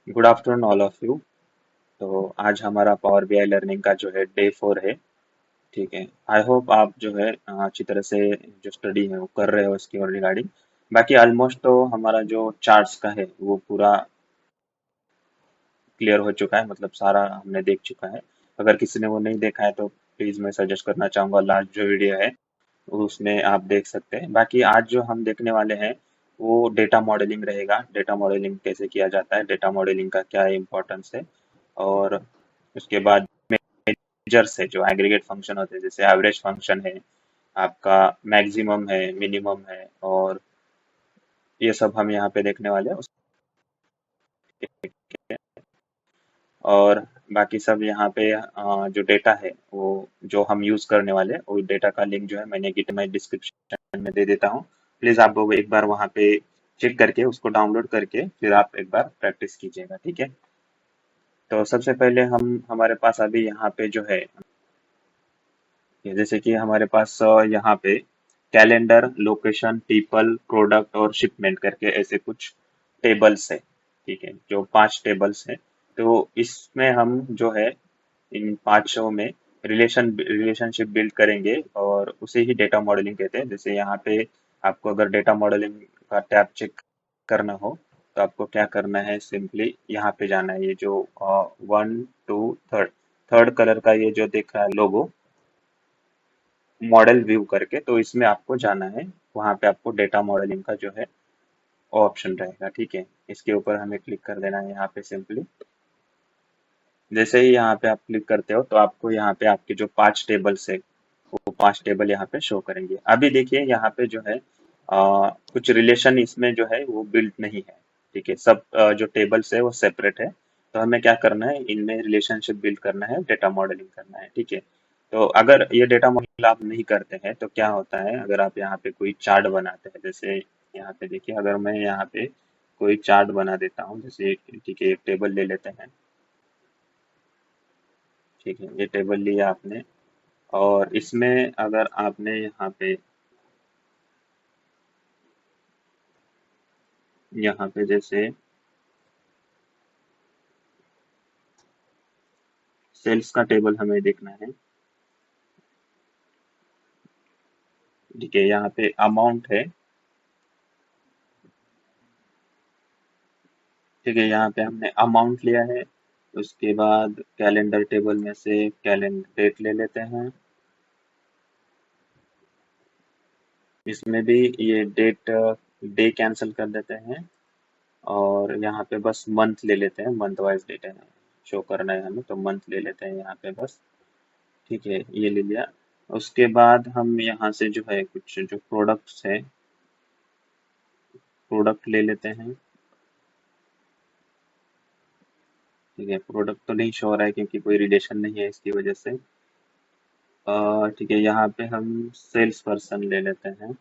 Good afternoon all of you. तो आज हमारा पावर बीआई लर्निंग का जो है डे 4 है। ठीक है। आई होप आप जो है अच्छी तरह से जो स्टडी है वो कर रहे हो इसकी और रिगार्डिंग। बाकी ऑलमोस्ट तो हमारा जो चार्ट्स का है वो पूरा क्लियर हो चुका है, मतलब सारा हमने देख चुका है। अगर किसी ने वो नहीं देखा है तो प्लीज मैं सजेस्ट करना चाहूंगा, लास्ट जो वीडियो है उसमें आप देख सकते हैं। बाकी आज जो हम देखने वाले हैं वो डेटा मॉडलिंग रहेगा। डेटा मॉडलिंग कैसे किया जाता है, डेटा मॉडलिंग का क्या इम्पोर्टेंस है, और उसके बाद मेजर्स है जो एग्रीगेट फंक्शन होते हैं, जैसे एवरेज फंक्शन है, आपका मैक्सिमम है, मिनिमम है, और ये सब हम यहाँ पे देखने वाले हैं उसके। और बाकी सब यहाँ पे जो डेटा है वो जो हम यूज करने वाले हैं वो डेटा का लिंक जो है मैंने गिट में डिस्क्रिप्शन में दे देता हूँ। प्लीज आप वो एक बार वहाँ पे चेक करके उसको डाउनलोड करके फिर आप एक बार प्रैक्टिस कीजिएगा, ठीक है। तो सबसे पहले हम हमारे पास अभी यहाँ पे जो है, जैसे कि हमारे पास यहाँ पे कैलेंडर, लोकेशन, पीपल, प्रोडक्ट और शिपमेंट करके ऐसे कुछ टेबल्स है। ठीक है, जो 5 टेबल्स है। तो इसमें हम जो है इन पांचों में रिलेशनशिप बिल्ड करेंगे और उसे ही डेटा मॉडलिंग कहते हैं। जैसे यहाँ पे आपको अगर डेटा मॉडलिंग का टैब चेक करना हो तो आपको क्या करना है, सिंपली यहाँ पे जाना है। ये जो 1 2 3 थर्ड कलर का ये जो दिख रहा है लोगो, मॉडल व्यू करके, तो इसमें आपको जाना है। वहां पे आपको डेटा मॉडलिंग का जो है ऑप्शन रहेगा, ठीक है। इसके ऊपर हमें क्लिक कर देना है यहाँ पे सिंपली। जैसे ही यहाँ पे आप क्लिक करते हो तो आपको यहाँ पे आपके जो 5 टेबल्स है वो 5 टेबल यहाँ पे शो करेंगे। अभी देखिए यहाँ पे जो है कुछ रिलेशन इसमें जो है वो बिल्ड नहीं है। ठीक है, सब जो टेबल्स है वो सेपरेट है। तो हमें क्या करना है, इनमें रिलेशनशिप बिल्ड करना है, डेटा मॉडलिंग करना है, ठीक है। तो अगर ये डेटा मॉडल आप नहीं करते हैं तो क्या होता है, अगर आप यहाँ पे कोई चार्ट बनाते हैं, जैसे यहाँ पे देखिए अगर मैं यहाँ पे कोई चार्ट बना देता हूँ, जैसे ठीक है एक टेबल ले लेते हैं। ठीक है, ये टेबल लिया आपने, और इसमें अगर आपने यहाँ पे जैसे सेल्स का टेबल हमें देखना है। ठीक है, यहाँ पे अमाउंट है। ठीक है, यहाँ पे हमने अमाउंट लिया है। उसके बाद कैलेंडर टेबल में से कैलेंडर डेट ले लेते हैं। इसमें भी ये डेट डे कैंसिल कर देते हैं, और यहाँ पे बस मंथ ले लेते हैं, मंथ वाइज डेटा है शो करना है हमें, तो मंथ ले लेते हैं यहाँ पे बस। ठीक है, ये ले लिया। उसके बाद हम यहाँ से जो है कुछ जो प्रोडक्ट्स है, प्रोडक्ट ले लेते हैं। ठीक है, प्रोडक्ट तो नहीं शो हो रहा है क्योंकि कोई रिलेशन नहीं है इसकी वजह से। ठीक है, यहाँ पे हम सेल्स पर्सन ले लेते हैं।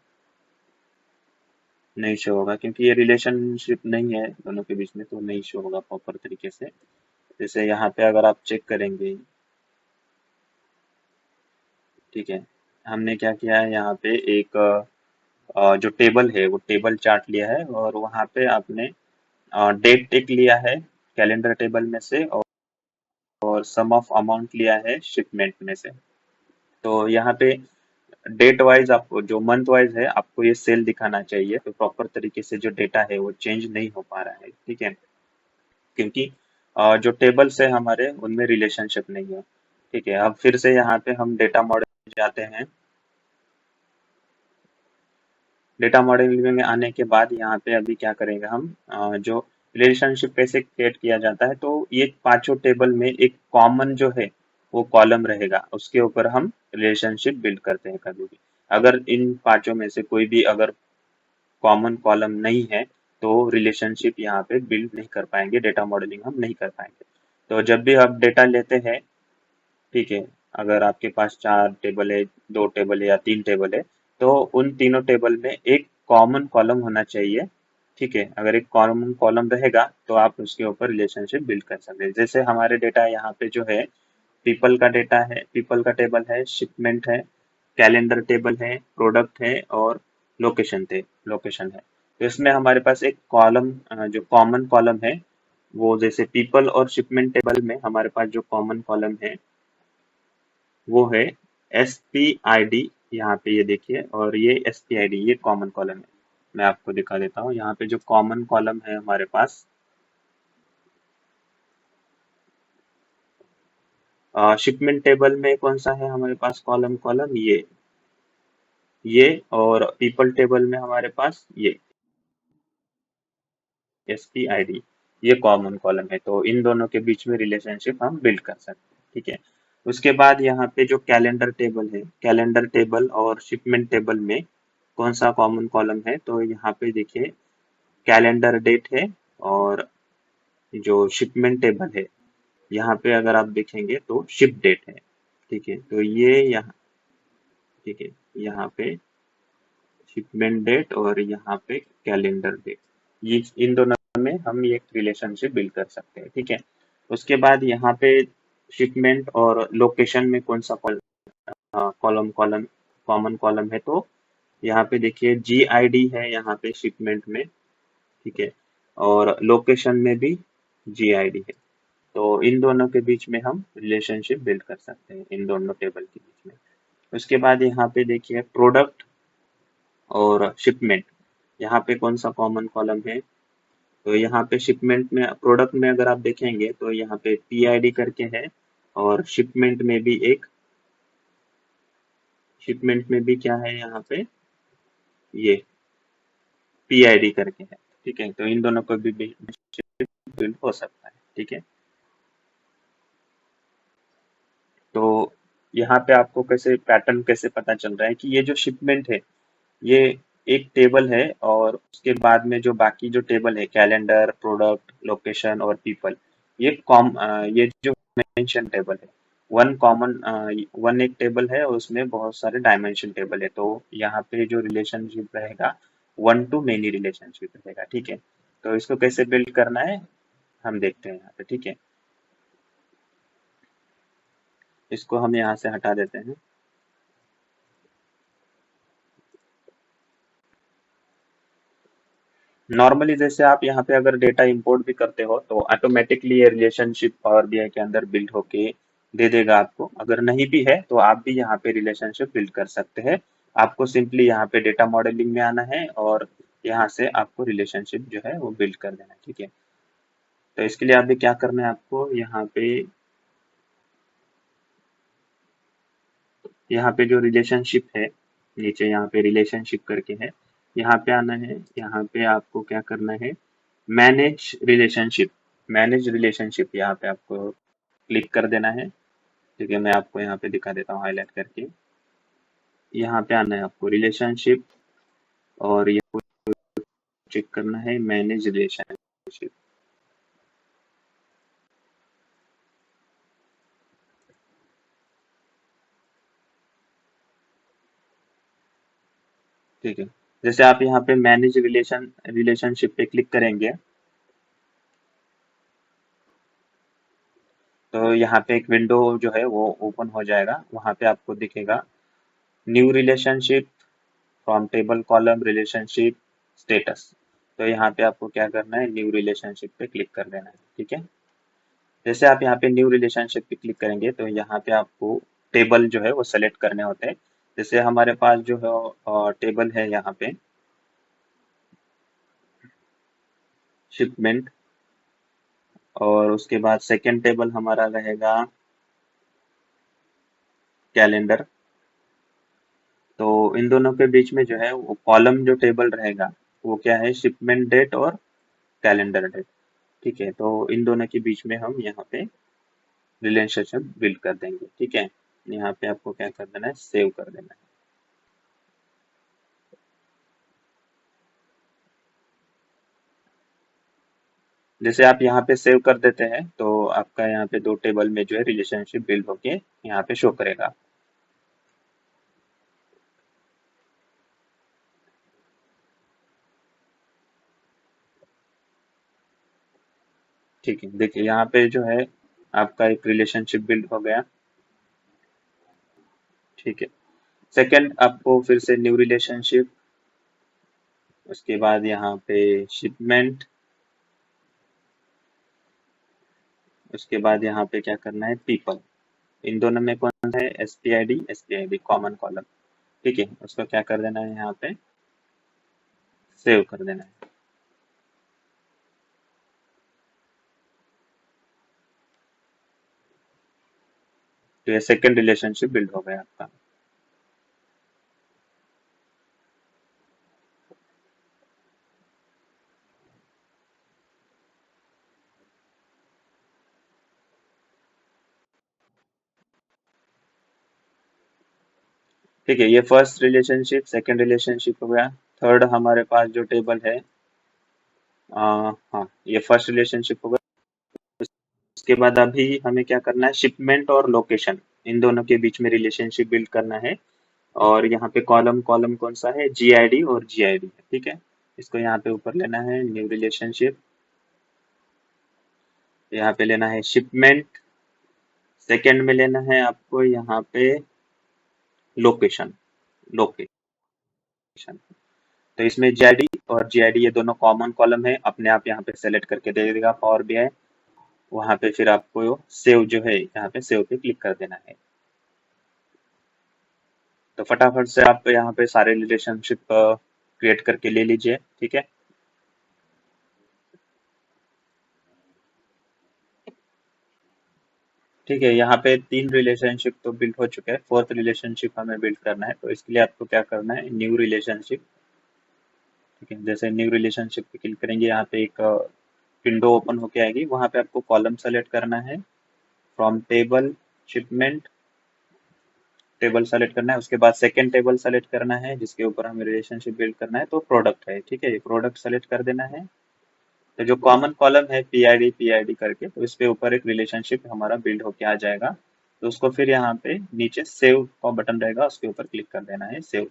नहीं शो होगा क्योंकि ये रिलेशनशिप नहीं है दोनों के बीच में, तो नहीं शो होगा प्रॉपर तरीके से। जैसे यहाँ पे अगर आप चेक करेंगे, ठीक है, हमने क्या किया है, यहाँ पे एक जो टेबल है वो टेबल चार्ट लिया है, और वहाँ पे आपने डेट एक लिया है कैलेंडर टेबल में से, और सम ऑफ अमाउंट लिया है शिपमेंट में से। तो यहाँ पे डेट वाइज आपको जो मंथ वाइज है आपको ये सेल दिखाना चाहिए, तो प्रॉपर तरीके से जो डेटा है वो चेंज नहीं हो पा रहा है, ठीक है। क्योंकि जो टेबल्स है हमारे उनमें रिलेशनशिप नहीं है। ठीक है, अब फिर से यहाँ पे हम डेटा मॉडल जाते हैं। डेटा मॉडलिंग में आने के बाद यहाँ पे अभी क्या करेंगे हम, जो रिलेशनशिप कैसे क्रिएट किया जाता है, तो ये पांचों टेबल में एक कॉमन जो है वो कॉलम रहेगा, उसके ऊपर हम रिलेशनशिप बिल्ड करते हैं कभी भी। अगर इन पांचों में से कोई भी अगर कॉमन कॉलम नहीं है तो रिलेशनशिप यहाँ पे बिल्ड नहीं कर पाएंगे, डेटा मॉडलिंग हम नहीं कर पाएंगे। तो जब भी आप डेटा लेते हैं, ठीक है, अगर आपके पास 4 टेबल है, 2 टेबल है या 3 टेबल है, तो उन तीनों टेबल में एक कॉमन कॉलम होना चाहिए। ठीक है, अगर एक कॉमन कॉलम रहेगा तो आप उसके ऊपर रिलेशनशिप बिल्ड कर सकते हैं। जैसे हमारे डेटा यहाँ पे जो है, पीपल का डेटा है, पीपल का टेबल है, शिपमेंट है, कैलेंडर टेबल है, प्रोडक्ट है, और लोकेशन है। तो इसमें हमारे पास एक कॉलम जो कॉमन कॉलम है वो जैसे पीपल और शिपमेंट टेबल में हमारे पास जो कॉमन कॉलम है वो है SPID। यहाँ पे ये देखिए, और ये SPID ये कॉमन कॉलम है। मैं आपको दिखा देता हूँ, यहाँ पे जो कॉमन कॉलम है हमारे पास शिपमेंट टेबल में कौन सा है हमारे पास कॉलम ये और पीपल टेबल में हमारे पास ये SPID ये कॉमन कॉलम है। तो इन दोनों के बीच में रिलेशनशिप हम बिल्ड कर सकते हैं, ठीक है। उसके बाद यहाँ पे जो कैलेंडर टेबल है, कैलेंडर टेबल और शिपमेंट टेबल में कौन सा कॉमन कॉलम है, तो यहाँ पे देखिए कैलेंडर डेट है, और जो शिपमेंट टेबल है यहाँ पे अगर आप देखेंगे तो शिप डेट है, ठीक है। तो ये यहाँ, ठीक है, यहाँ पे शिपमेंट डेट और यहाँ पे कैलेंडर डेट, ये इन दोनों में हम एक रिलेशनशिप बिल्ड कर सकते हैं, ठीक है। उसके बाद यहाँ पे शिपमेंट और लोकेशन में कौन सा कॉलम कॉलम कॉमन कॉलम है, तो यहाँ पे देखिए GID है यहाँ पे शिपमेंट में, ठीक है, और लोकेशन में भी GID है। तो इन दोनों के बीच में हम रिलेशनशिप बिल्ड कर सकते हैं, इन दोनों टेबल के बीच में। उसके बाद यहाँ पे देखिए प्रोडक्ट और शिपमेंट, यहाँ पे कौन सा कॉमन कॉलम है, तो यहाँ पे शिपमेंट में प्रोडक्ट में अगर आप देखेंगे तो यहाँ पे PID करके है, और शिपमेंट में भी क्या है यहाँ पे ये PID करके है, ठीक है। तो इन दोनों को भी बिल्ड हो सकता है, ठीक है। तो यहाँ पे आपको कैसे पैटर्न कैसे पता चल रहा है कि ये जो शिपमेंट है ये एक टेबल है, और उसके बाद में जो बाकी जो टेबल है कैलेंडर, प्रोडक्ट, लोकेशन और पीपल, ये जो डायमेंशन टेबल है, वन एक टेबल है और उसमें बहुत सारे डायमेंशन टेबल है। तो यहाँ पे जो रिलेशनशिप रहेगा वन टू मेनी रिलेशनशिप रहेगा, ठीक है। तो इसको कैसे बिल्ड करना है हम देखते हैं यहाँ पे, ठीक है। इसको हम यहाँ से हटा देते हैं। नॉर्मली जैसे आप यहाँ पे अगर डेटा इंपोर्ट भी करते हो तो ऑटोमेटिकली ये रिलेशनशिप पावर BI के अंदर बिल्ड होके दे देगा आपको। अगर नहीं भी है तो आप भी यहाँ पे रिलेशनशिप बिल्ड कर सकते हैं। आपको सिंपली यहाँ पे डेटा मॉडलिंग में आना है और यहाँ से आपको रिलेशनशिप जो है वो बिल्ड कर देना है, ठीक है। तो इसके लिए अभी क्या करना है आपको, यहाँ पे जो रिलेशनशिप है, नीचे यहाँ पे रिलेशनशिप करके है, यहाँ पे आना है। यहाँ पे आपको क्या करना है, मैनेज रिलेशनशिप, मैनेज रिलेशनशिप यहाँ पे आपको क्लिक कर देना है, ठीक है। मैं आपको यहाँ पे दिखा देता हूँ हाईलाइट करके। यहाँ पे आना है आपको रिलेशनशिप, और ये चेक करना है मैनेज रिलेशनशिप, ठीक है। जैसे आप यहाँ पे मैनेज रिलेशनशिप पे क्लिक करेंगे तो यहाँ पे एक विंडो जो है वो ओपन हो जाएगा। वहां पे आपको दिखेगा new relationship from table column relationship status. तो यहाँ पे आपको क्या करना है, न्यू रिलेशनशिप पे क्लिक कर देना है, ठीक है। जैसे आप यहाँ पे न्यू रिलेशनशिप पे क्लिक करेंगे तो यहाँ पे आपको टेबल जो है वो सेलेक्ट करने होते हैं। जैसे हमारे पास जो है टेबल है यहाँ पे शिपमेंट, और उसके बाद सेकंड टेबल हमारा रहेगा कैलेंडर। तो इन दोनों के बीच में जो है वो कॉलम जो टेबल रहेगा वो क्या है, शिपमेंट डेट और कैलेंडर डेट, ठीक है। तो इन दोनों के बीच में हम यहाँ पे रिलेशनशिप बिल्ड कर देंगे, ठीक है। यहाँ पे आपको क्या कर देना है, सेव कर देना है। जैसे आप यहाँ पे सेव कर देते हैं तो आपका यहाँ पे दो टेबल में जो है रिलेशनशिप बिल्ड होके यहाँ पे शो करेगा, ठीक है। देखिए यहाँ पे जो है आपका एक रिलेशनशिप बिल्ड हो गया, ठीक है। सेकंड आपको फिर से न्यू रिलेशनशिप, उसके बाद यहाँ पे शिपमेंट, उसके बाद यहाँ पे क्या करना है, पीपल। इन दोनों में कौन सा है, एसपीआईडी कॉमन कॉलम। ठीक है, उसको क्या कर देना है, यहाँ पे सेव कर देना है। तो ये सेकेंड रिलेशनशिप बिल्ड हो गया आपका। ठीक है, ये फर्स्ट रिलेशनशिप, सेकेंड रिलेशनशिप हो गया। थर्ड हमारे पास जो टेबल है, हाँ, ये फर्स्ट रिलेशनशिप हो गया। उसके बाद अभी हमें क्या करना है, शिपमेंट और लोकेशन, इन दोनों के बीच में रिलेशनशिप बिल्ड करना है। और यहाँ पे कॉलम कॉलम कौन सा है, जीआईडी और जीआईडी है। ठीक है, इसको यहाँ पे ऊपर लेना है, न्यू रिलेशनशिप। यहाँ पे लेना है शिपमेंट। सेकंड में लेना है आपको यहाँ पे लोकेशन। लोकेशन, तो इसमें जीआईडी और जीआईडी ये दोनों कॉमन कॉलम है, अपने आप यहाँ पे सेलेक्ट करके दे देगा पावर बीआई। वहां पे फिर आपको सेव जो है, यहाँ पे सेव पे क्लिक कर देना है। तो फटाफट से आप यहाँ पे सारे रिलेशनशिप क्रिएट करके ले लीजिए। ठीक है। ठीक है, यहाँ पे तीन रिलेशनशिप तो बिल्ड हो चुके हैं, फोर्थ रिलेशनशिप हमें बिल्ड करना है। तो इसके लिए आपको क्या करना है, न्यू रिलेशनशिप। ठीक है, जैसे न्यू रिलेशनशिप पे क्लिक करेंगे, यहाँ पे एक विंडो ओपन होके आएगी। वहां पे आपको कॉलम सेलेक्ट करना है, from table, shipment, table select करना है। उसके बाद सेकंड टेबल सेलेक्ट करना है जिसके ऊपर हमें रिलेशनशिप बिल्ड करना है, तो प्रोडक्ट है। ठीक है, ये प्रोडक्ट सेलेक्ट कर देना है। तो जो कॉमन कॉलम है पीआईडी पीआईडी करके, तो इसके ऊपर एक रिलेशनशिप हमारा बिल्ड होके आ जाएगा। तो उसको फिर यहाँ पे नीचे सेव का बटन रहेगा, उसके ऊपर क्लिक कर देना है, सेव।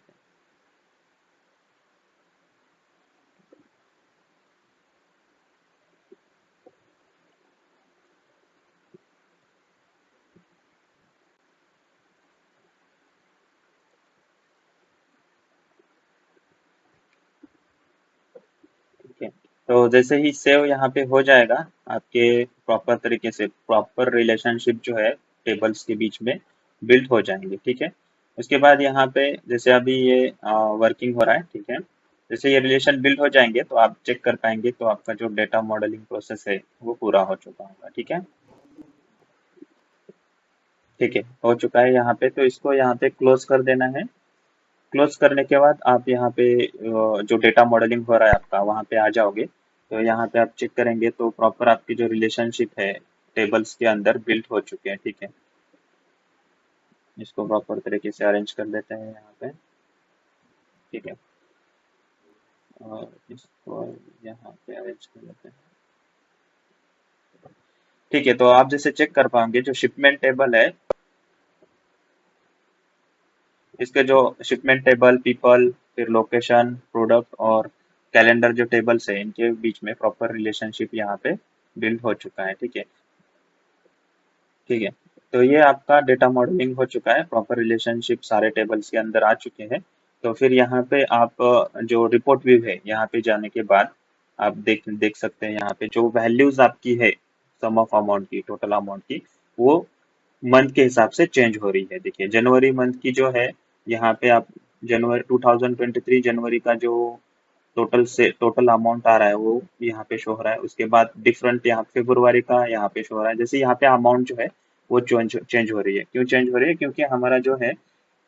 ठीक है, तो जैसे ही सेव यहाँ पे हो जाएगा, आपके प्रॉपर तरीके से प्रॉपर रिलेशनशिप जो है टेबल्स के बीच में बिल्ड हो जाएंगे। ठीक है, उसके बाद यहाँ पे जैसे अभी ये वर्किंग हो रहा है। ठीक है, जैसे ये रिलेशन बिल्ड हो जाएंगे तो आप चेक कर पाएंगे, तो आपका जो डेटा मॉडलिंग प्रोसेस है वो पूरा हो चुका होगा। ठीक है। ठीक है, हो चुका है यहाँ पे, तो इसको यहाँ पे क्लोज कर देना है। क्लोज करने के बाद आप यहाँ पे जो डेटा मॉडलिंग हो रहा है आपका, वहाँ पे आ जाओगे। तो यहाँ पे आप चेक करेंगे तो प्रॉपर आपकी जो रिलेशनशिप है टेबल्स के अंदर बिल्ड हो चुके हैं। ठीक है, इसको प्रॉपर तरीके से अरेंज कर देते हैं यहाँ पे। ठीक है, और इसको यहाँ पे अरेंज कर देते हैं। ठीक है, तो आप जैसे चेक कर पाएंगे, जो शिपमेंट टेबल है, इसके जो शिपमेंट टेबल, पीपल, फिर लोकेशन, प्रोडक्ट और कैलेंडर जो टेबल्स है, इनके बीच में प्रॉपर रिलेशनशिप यहाँ पे बिल्ड हो चुका है। ठीक है। ठीक है, तो ये आपका डेटा मॉडलिंग हो चुका है, प्रॉपर रिलेशनशिप सारे टेबल्स के अंदर आ चुके हैं। तो फिर यहाँ पे आप जो रिपोर्ट व्यू है, यहाँ पे जाने के बाद आप देख देख सकते हैं, यहाँ पे जो वैल्यूज आपकी है, सम ऑफ अमाउंट की, टोटल अमाउंट की, वो मंथ के हिसाब से चेंज हो रही है। देखिए जनवरी मंथ की जो है, यहाँ पे आप जनवरी 2023 जनवरी का जो टोटल अमाउंट आ रहा है वो यहाँ पे शो हो रहा है। उसके बाद डिफरेंट यहाँ फरवरी का यहाँ पे शो हो रहा है। जैसे यहाँ पे अमाउंट जो है वो चेंज चेंज हो रही है। क्यों चेंज हो रही है, क्योंकि हमारा जो है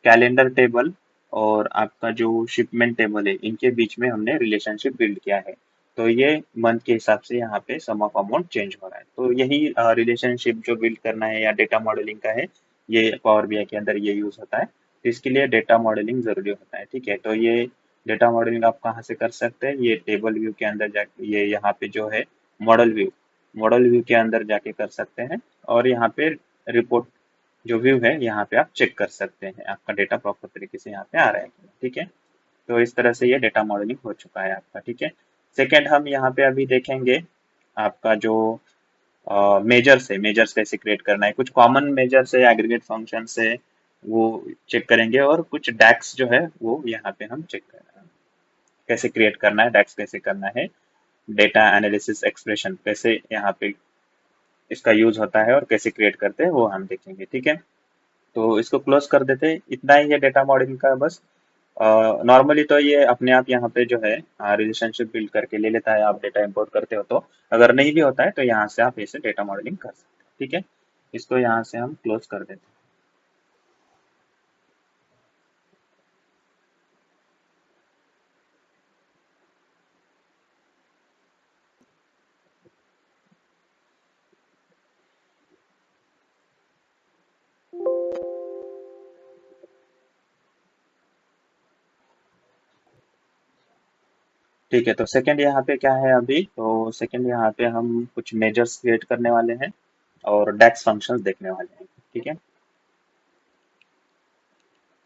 कैलेंडर टेबल और आपका जो शिपमेंट टेबल है, इनके बीच में हमने रिलेशनशिप बिल्ड किया है। तो ये मंथ के हिसाब से यहाँ पे सम ऑफ अमाउंट चेंज हो रहा है। तो यही रिलेशनशिप जो बिल्ड करना है या डेटा मॉडलिंग का है, ये पावर बीआई के अंदर ये यूज होता है। तो इसके लिए डेटा मॉडलिंग जरूरी होता है। ठीक है, तो ये डेटा मॉडलिंग आप कहाँ से कर सकते हैं, ये टेबल व्यू के अंदर जाके, ये यहाँ पे जो है मॉडल व्यू के अंदर जाके कर सकते हैं। और यहाँ पे रिपोर्ट जो व्यू है, यहाँ पे आप चेक कर सकते हैं आपका डेटा प्रॉपर तरीके से यहाँ पे आ रहा है कि नहीं। ठीक है, तो इस तरह से ये डेटा मॉडलिंग हो चुका है आपका। ठीक है, सेकेंड हम यहाँ पे अभी देखेंगे आपका जो मेजर्स है, मेजर्स कैसे क्रिएट करना है। कुछ कॉमन मेजर्स है, एग्रीगेट फंक्शन है, वो चेक करेंगे। और कुछ डैक्स जो है वो यहाँ पे हम चेक कर कैसे क्रिएट करना है, डैक्स कैसे करना है, डेटा एनालिसिस एक्सप्रेशन कैसे यहाँ पे इसका यूज होता है और कैसे क्रिएट करते हैं वो हम देखेंगे। ठीक है, तो इसको क्लोज कर देते हैं। इतना ही है डेटा मॉडलिंग का बस। नॉर्मली तो ये अपने आप यहाँ पे जो है रिलेशनशिप बिल्ड करके ले लेता है, आप डेटा इंपोर्ट करते हो तो। अगर नहीं भी होता है तो यहाँ से आप ऐसे डेटा मॉडलिंग कर सकते हैं। ठीक है, इसको यहाँ से हम क्लोज कर देते हैं। ठीक है, तो सेकंड यहाँ पे क्या है अभी, तो सेकंड यहाँ पे हम कुछ मेजर्स क्रिएट करने वाले हैं और डेक्स फंक्शंस देखने वाले हैं। ठीक है,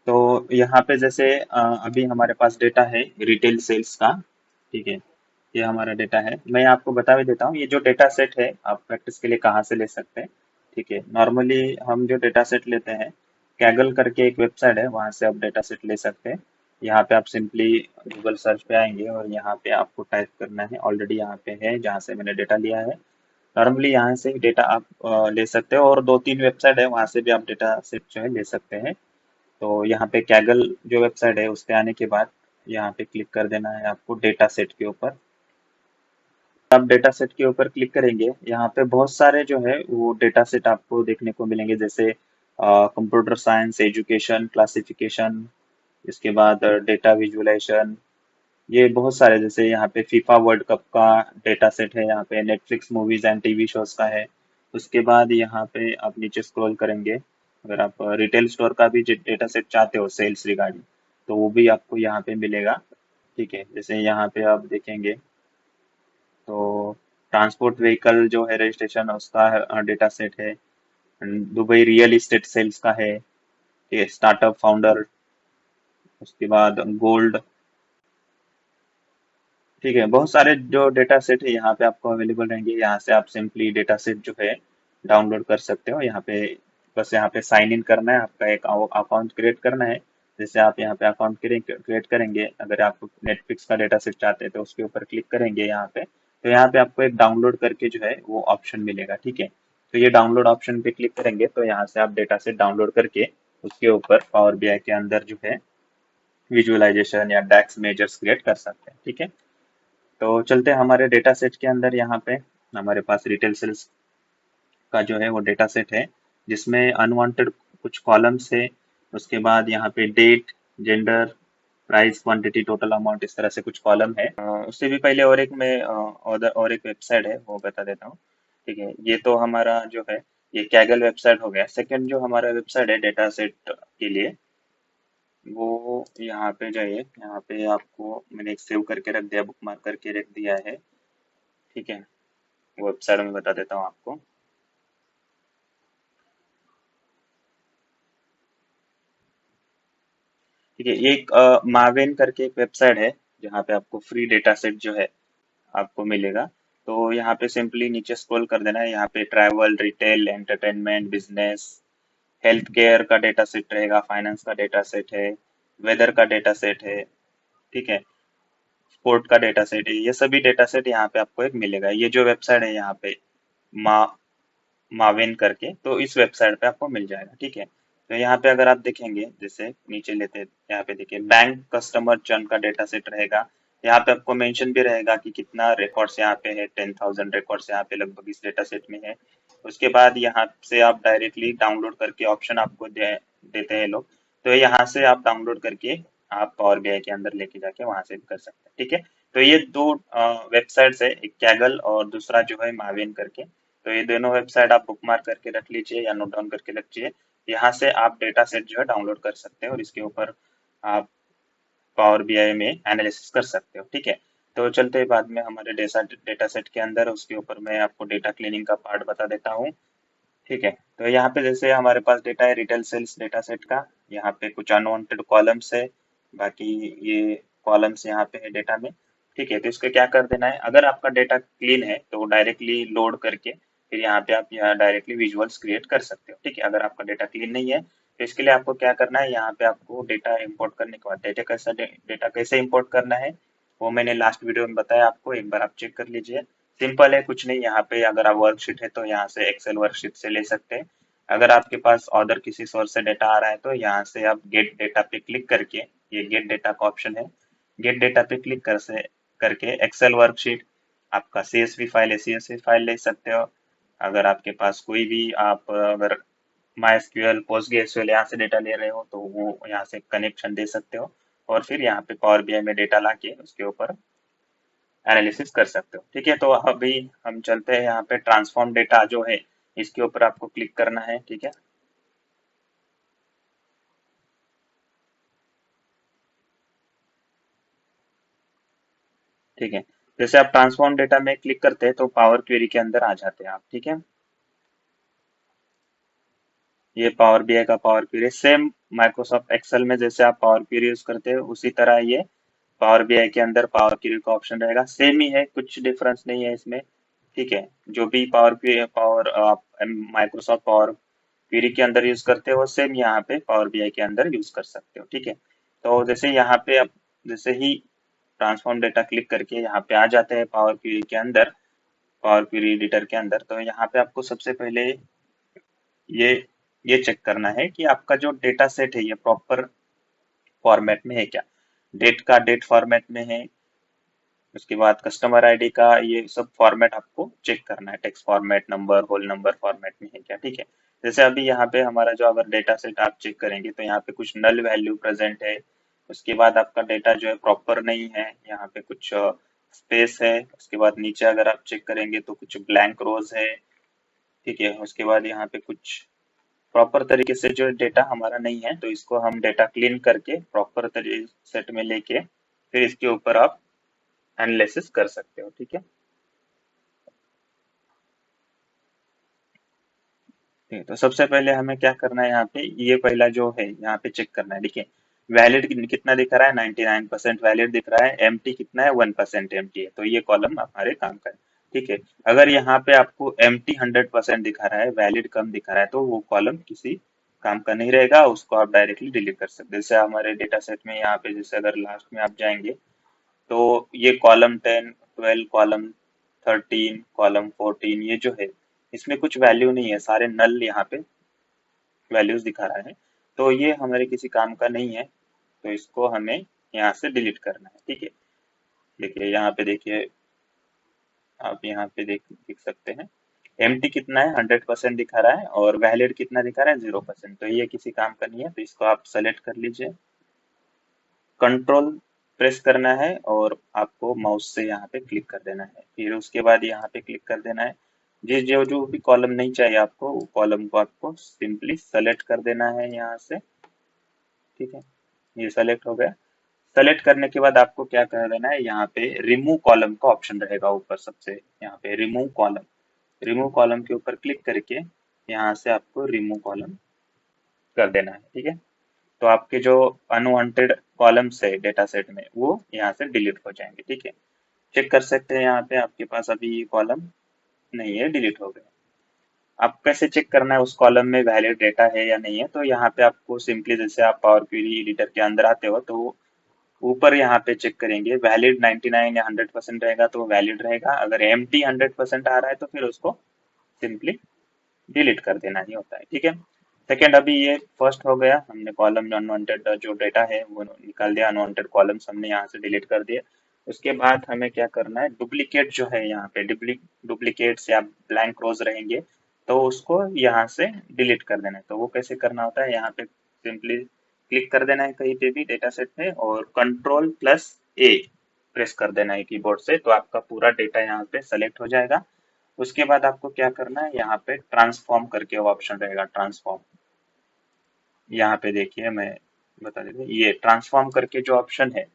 तो यहाँ पे जैसे अभी हमारे पास डेटा है रिटेल सेल्स का। ठीक है, ये हमारा डेटा है। मैं आपको बता भी देता हूँ, ये जो डेटा सेट है आप प्रैक्टिस के लिए कहाँ से ले सकते हैं। ठीक है, नॉर्मली हम जो डेटा सेट लेते हैं, कैगल करके एक वेबसाइट है, वहाँ से आप डेटा सेट ले सकते हैं। यहाँ पे आप सिंपली गूगल सर्च पे आएंगे और यहाँ पे आपको टाइप करना है, ऑलरेडी यहाँ पे है जहाँ से मैंने डेटा लिया है। नॉर्मली यहाँ से डेटा आप ले सकते हो, और दो तीन वेबसाइट है वहाँ से भी आप डेटा सेट जो है ले सकते हैं। तो यहाँ पे कैगल जो वेबसाइट है उस पे आने के बाद यहाँ पे क्लिक कर देना है आपको डेटा सेट के ऊपर। आप डेटा सेट के ऊपर क्लिक करेंगे, यहाँ पे बहुत सारे जो है वो डेटा सेट आपको देखने को मिलेंगे, जैसे कंप्यूटर साइंस, एजुकेशन, क्लासिफिकेशन, इसके बाद डेटा विजुअलाइजेशन। ये बहुत सारे, जैसे यहाँ पे फीफा वर्ल्ड कप का डेटा सेट है, यहाँ पे Netflix movies and TV shows का है। उसके बाद यहाँ पे आप नीचे स्क्रॉल करेंगे, अगर आप रिटेल स्टोर का भी डेटा सेट चाहते हो सेल्स रिगार्डिंग, तो वो भी आपको यहाँ पे मिलेगा। ठीक है, जैसे यहाँ पे आप देखेंगे तो ट्रांसपोर्ट व्हीकल जो है रजिस्ट्रेशन उसका डेटा सेट है। दुबई रियल एस्टेट सेल्स का है, ये स्टार्टअप फाउंडर, उसके बाद गोल्ड। ठीक है, बहुत सारे जो डेटा सेट है यहाँ पे आपको अवेलेबल रहेंगे। यहाँ से आप सिंपली डेटा सेट जो है डाउनलोड कर सकते हो। यहाँ पे बस यहाँ पे साइन इन करना है, आपका एक अकाउंट क्रिएट करना है। जैसे आप यहाँ पे अकाउंट क्रिएट करेंगे, अगर आप नेटफ्लिक्स का डेटा सेट चाहते हैं तो उसके ऊपर क्लिक करेंगे यहाँ पे, तो यहाँ पे आपको एक डाउनलोड करके जो है वो ऑप्शन मिलेगा। ठीक है, तो ये डाउनलोड ऑप्शन पे क्लिक करेंगे तो यहाँ से आप डेटा सेट डाउनलोड करके उसके ऊपर पावर बीआई के अंदर जो है विजुअलाइजेशन या डैक्स मेजर्स क्रिएट कर सकते हैं। ठीक है, तो चलते हैं हमारे डेटा सेट के अंदर। यहाँ पे हमारे पास रिटेल सेल्स का जो है वो डेटा सेट है, जिसमें अनवांटेड कुछ कॉलम्स है। उसके बाद यहाँ पे date, gender, price, quantity, total amount, इस तरह से कुछ कॉलम है। उससे भी पहले और एक मैं और एक वेबसाइट है वो बता देता हूँ। ठीक है, ये तो हमारा जो है ये कैगल वेबसाइट हो गया। सेकंड जो हमारा वेबसाइट है डेटा सेट के लिए, वो यहाँ पे जाइए। यहाँ पे आपको मैंने एक सेव करके रख दिया, बुक मार्क करके रख दिया है। ठीक है, वो वेबसाइट में बता देता हूँ आपको। ठीक है, ये एक मावेन करके एक वेबसाइट है जहाँ पे आपको फ्री डेटा सेट जो है आपको मिलेगा। तो यहाँ पे सिंपली नीचे स्क्रॉल कर देना है, यहाँ पे travel, retail, entertainment, business, health care का डेटा सेट रहेगा, फाइनेंस का डेटा सेट है, वेदर का डेटा सेट है। ठीक है, स्पोर्ट का डेटा सेट है, ये सभी डेटा सेट यहाँ पे आपको एक मिलेगा। ये जो वेबसाइट है यहाँ पे मा माविन करके, तो इस वेबसाइट पे आपको मिल जाएगा। ठीक है, तो यहाँ पे अगर आप देखेंगे, जैसे नीचे लेते हैं, यहाँ पे देखिए बैंक कस्टमर चर्न का डेटा सेट रहेगा। यहाँ पे आपको मेंशन भी रहेगा कि कितना रिकॉर्ड्स यहाँ पे है, 10,000 रिकॉर्ड्स यहाँ पे लगभग इस डेटा सेट में है। उसके बाद यहाँ से आप डायरेक्टली डाउनलोड करके ऑप्शन आपको देते हैं लोग, तो यहाँ से आप डाउनलोड करके आप पावर बीआई के अंदर लेके जाके वहां से भी कर सकते हैं। ठीक है, तो ये दो वेबसाइट्स है, एक कैगल और दूसरा जो है माविन करके। तो ये दोनों वेबसाइट आप बुकमार्क करके रख लीजिए या नोट डाउन करके रखिए। यहाँ से आप डेटा सेट जो है डाउनलोड कर सकते हैं और इसके ऊपर आप पावर बीआई में एनालिसिस कर सकते हो। ठीक है, तो चलते हैं बाद में हमारे डेटा सेट के अंदर, उसके ऊपर मैं आपको डेटा क्लीनिंग का पार्ट बता देता हूँ। ठीक है, तो यहाँ पे जैसे हमारे पास डेटा है रिटेल सेल्स डेटा सेट का, यहाँ पे कुछ अनवांटेड कॉलम्स है, बाकी ये कॉलम्स यहाँ पे है डेटा में। ठीक है, तो इसको क्या कर देना है, अगर आपका डेटा क्लीन है तो डायरेक्टली लोड करके फिर यहाँ पे आप यहाँ डायरेक्टली विजुअल्स क्रिएट कर सकते हो। ठीक है, अगर आपका डेटा क्लीन नहीं है तो इसके लिए आपको क्या करना है, यहाँ पे आपको डेटा इंपोर्ट करने के बाद डेटा कैसे इंपोर्ट करना है वो मैंने लास्ट वीडियो में बताया आपको, एक बार आप चेक कर लीजिए। सिंपल है, कुछ नहीं। यहाँ पे अगर आप वर्कशीट है तो यहाँ से एक्सेल वर्कशीट से ले सकते हैं। अगर आपके पास अदर किसी सोर्स से डेटा आ रहा है तो यहाँ से आप गेट डेटा पे क्लिक करके, ये गेट डेटा का ऑप्शन है, गेट डेटा पे क्लिक करके एक्सेल वर्कशीट, आपका CSV फाइल है CSV फाइल ले सकते हो। अगर आपके पास कोई भी, आप अगर MySQL PostgreSQL यहाँ से डेटा ले रहे हो तो वो यहाँ से कनेक्शन दे सकते हो, और फिर यहाँ पे पावर BI में डेटा लाके उसके ऊपर एनालिसिस कर सकते हो। ठीक है, तो अभी हम चलते हैं यहाँ पे ट्रांसफॉर्म डेटा जो है, इसके ऊपर आपको क्लिक करना है। ठीक है, ठीक है। जैसे आप ट्रांसफॉर्म डेटा में क्लिक करते हैं तो पावर क्वेरी के अंदर आ जाते हैं आप। ठीक है, ये पावर BI का power query same Microsoft Excel में जैसे आप पावर क्वेरी यूज करते हैं उसी तरह ये पावर BI के अंदर पावर क्वेरी का ऑप्शन रहेगा, सेम ही है, कुछ डिफरेंस नहीं है इसमें। ठीक है, जो भी पावर आप माइक्रोसॉफ्ट पावर क्वेरी के अंदर यूज करते हो वो सेम यहाँ पे पावर BI के अंदर यूज कर सकते हो। ठीक है, तो जैसे यहाँ पे आप जैसे ही ट्रांसफॉर्म डेटा क्लिक करके यहाँ पे आ जाते हैं पावर क्वेरी के अंदर, पावर क्वेरी एडिटर के अंदर, तो यहाँ पे आपको सबसे पहले ये ये चेक करना है कि आपका जो डेटा सेट है ये प्रॉपर फॉर्मेट में है क्या। डेट का डेट फॉर्मेट में है, उसके बाद कस्टमर आईडी का ये सब फॉर्मेट आपको चेक करना है, text format, number, whole number format में है क्या। ठीक है, जैसे अभी यहाँ पे हमारा जो अगर डेटा सेट आप चेक करेंगे तो यहाँ पे कुछ नल वैल्यू प्रेजेंट है, उसके बाद आपका डेटा जो है प्रॉपर नहीं है, यहाँ पे कुछ स्पेस है, उसके बाद नीचे अगर आप चेक करेंगे तो कुछ ब्लैंक रोज है। ठीक है, उसके बाद यहाँ पे कुछ प्रॉपर तरीके से जो डेटा हमारा नहीं है, तो इसको हम डेटा क्लीन करके प्रॉपर तरीके सेट में लेके फिर इसके ऊपर आप एनालिसिस कर सकते हो। ठीक है, ठीक है, तो सबसे पहले हमें क्या करना है, यहाँ पे ये पहला जो है यहाँ पे चेक करना है। देखिए वैलिड कितना दिख रहा है, 99% वैलिड दिख रहा है, एम्प्टी कितना है, 1% एम्प्टी है, तो ये कॉलम हमारे काम का है। ठीक है, अगर यहाँ पे आपको एम्प्टी 100% दिखा रहा है, वैलिड कम दिखा रहा है, तो वो कॉलम किसी काम का नहीं रहेगा, उसको आप डायरेक्टली डिलीट कर सकते हैं। जैसे हमारे डेटा सेट में यहाँ पे जैसे अगर लास्ट में आप जाएंगे तो ये कॉलम 10, 12, कॉलम 13, कॉलम 14, ये जो है इसमें कुछ वैल्यू नहीं है, सारे नल यहाँ पे वैल्यूज दिखा रहा है, तो ये हमारे किसी काम का नहीं है, तो इसको हमें यहाँ से डिलीट करना है। ठीक है, देखिए यहाँ पे देखिए, आप यहाँ पे देख सकते हैं एम्प्टी कितना है, 100% दिखा रहा है, और वैलिड कितना दिखा रहा है, 0%, तो ये किसी काम का नहीं है, तो इसको आप सेलेक्ट कर लीजिए, कंट्रोल प्रेस करना है और आपको माउस से यहाँ पे क्लिक कर देना है, फिर उसके बाद यहाँ पे क्लिक कर देना है। जिस जो जो भी कॉलम नहीं चाहिए आपको, वो कॉलम को आपको सिंपली सेलेक्ट कर देना है यहाँ से। ठीक है, ये सेलेक्ट हो गया। सेलेक्ट करने के बाद आपको क्या कर देना है, यहाँ पे रिमूव कॉलम का ऑप्शन रहेगा ऊपर सबसे, यहाँ पे रिमूव कॉलम, रिमूव कॉलम के ऊपर क्लिक करके यहाँ से आपको रिमूव कॉलम कर देना है। ठीक है, तो आपके जो अनवांटेड कॉलम्स है डेटा सेट में वो यहाँ से डिलीट हो जाएंगे। ठीक है, चेक कर सकते हैं यहाँ पे आपके पास अभी ये कॉलम नहीं है, डिलीट हो गया। आप कैसे चेक करना है उस कॉलम में वैलिड डेटा है या नहीं है, तो यहाँ पे आपको सिंपली जैसे आप पावर क्वेरी एडिटर के अंदर आते हो तो ऊपर यहाँ पे चेक करेंगे, वैलिड 99 या 100% रहेगा तो वैलिड रहेगा, अगर एम्प्टी 100% आ रहा है तो फिर उसको सिंपली डिलीट कर देना ही होता है। ठीक है, सेकेंड अभी ये फर्स्ट हो गया, हमने कॉलम अनवांटेड जो डेटा है वो निकाल दिया, अनवांटेड कॉलम्स हमने यहाँ से डिलीट कर दिए। उसके बाद हमें क्या करना है, डुप्लीकेट जो है यहाँ पे डुप्लीकेट्स या ब्लैंक रोज रहेंगे तो उसको यहाँ से डिलीट कर देना है। तो वो कैसे करना होता है, यहाँ पे सिंपली क्लिक कर देना है कहीं पे भी डेटा सेट में और कंट्रोल+A प्रेस कर देना है कीबोर्ड से, तो आपका पूरा डेटा यहाँ पे सेलेक्ट हो जाएगा। उसके बाद आपको क्या करना है, यहाँ पे ट्रांसफॉर्म करके वो ऑप्शन रहेगा, ट्रांसफॉर्म, यहाँ पे देखिए मैं बता देता हूँ, ये ट्रांसफॉर्म करके जो ऑप्शन है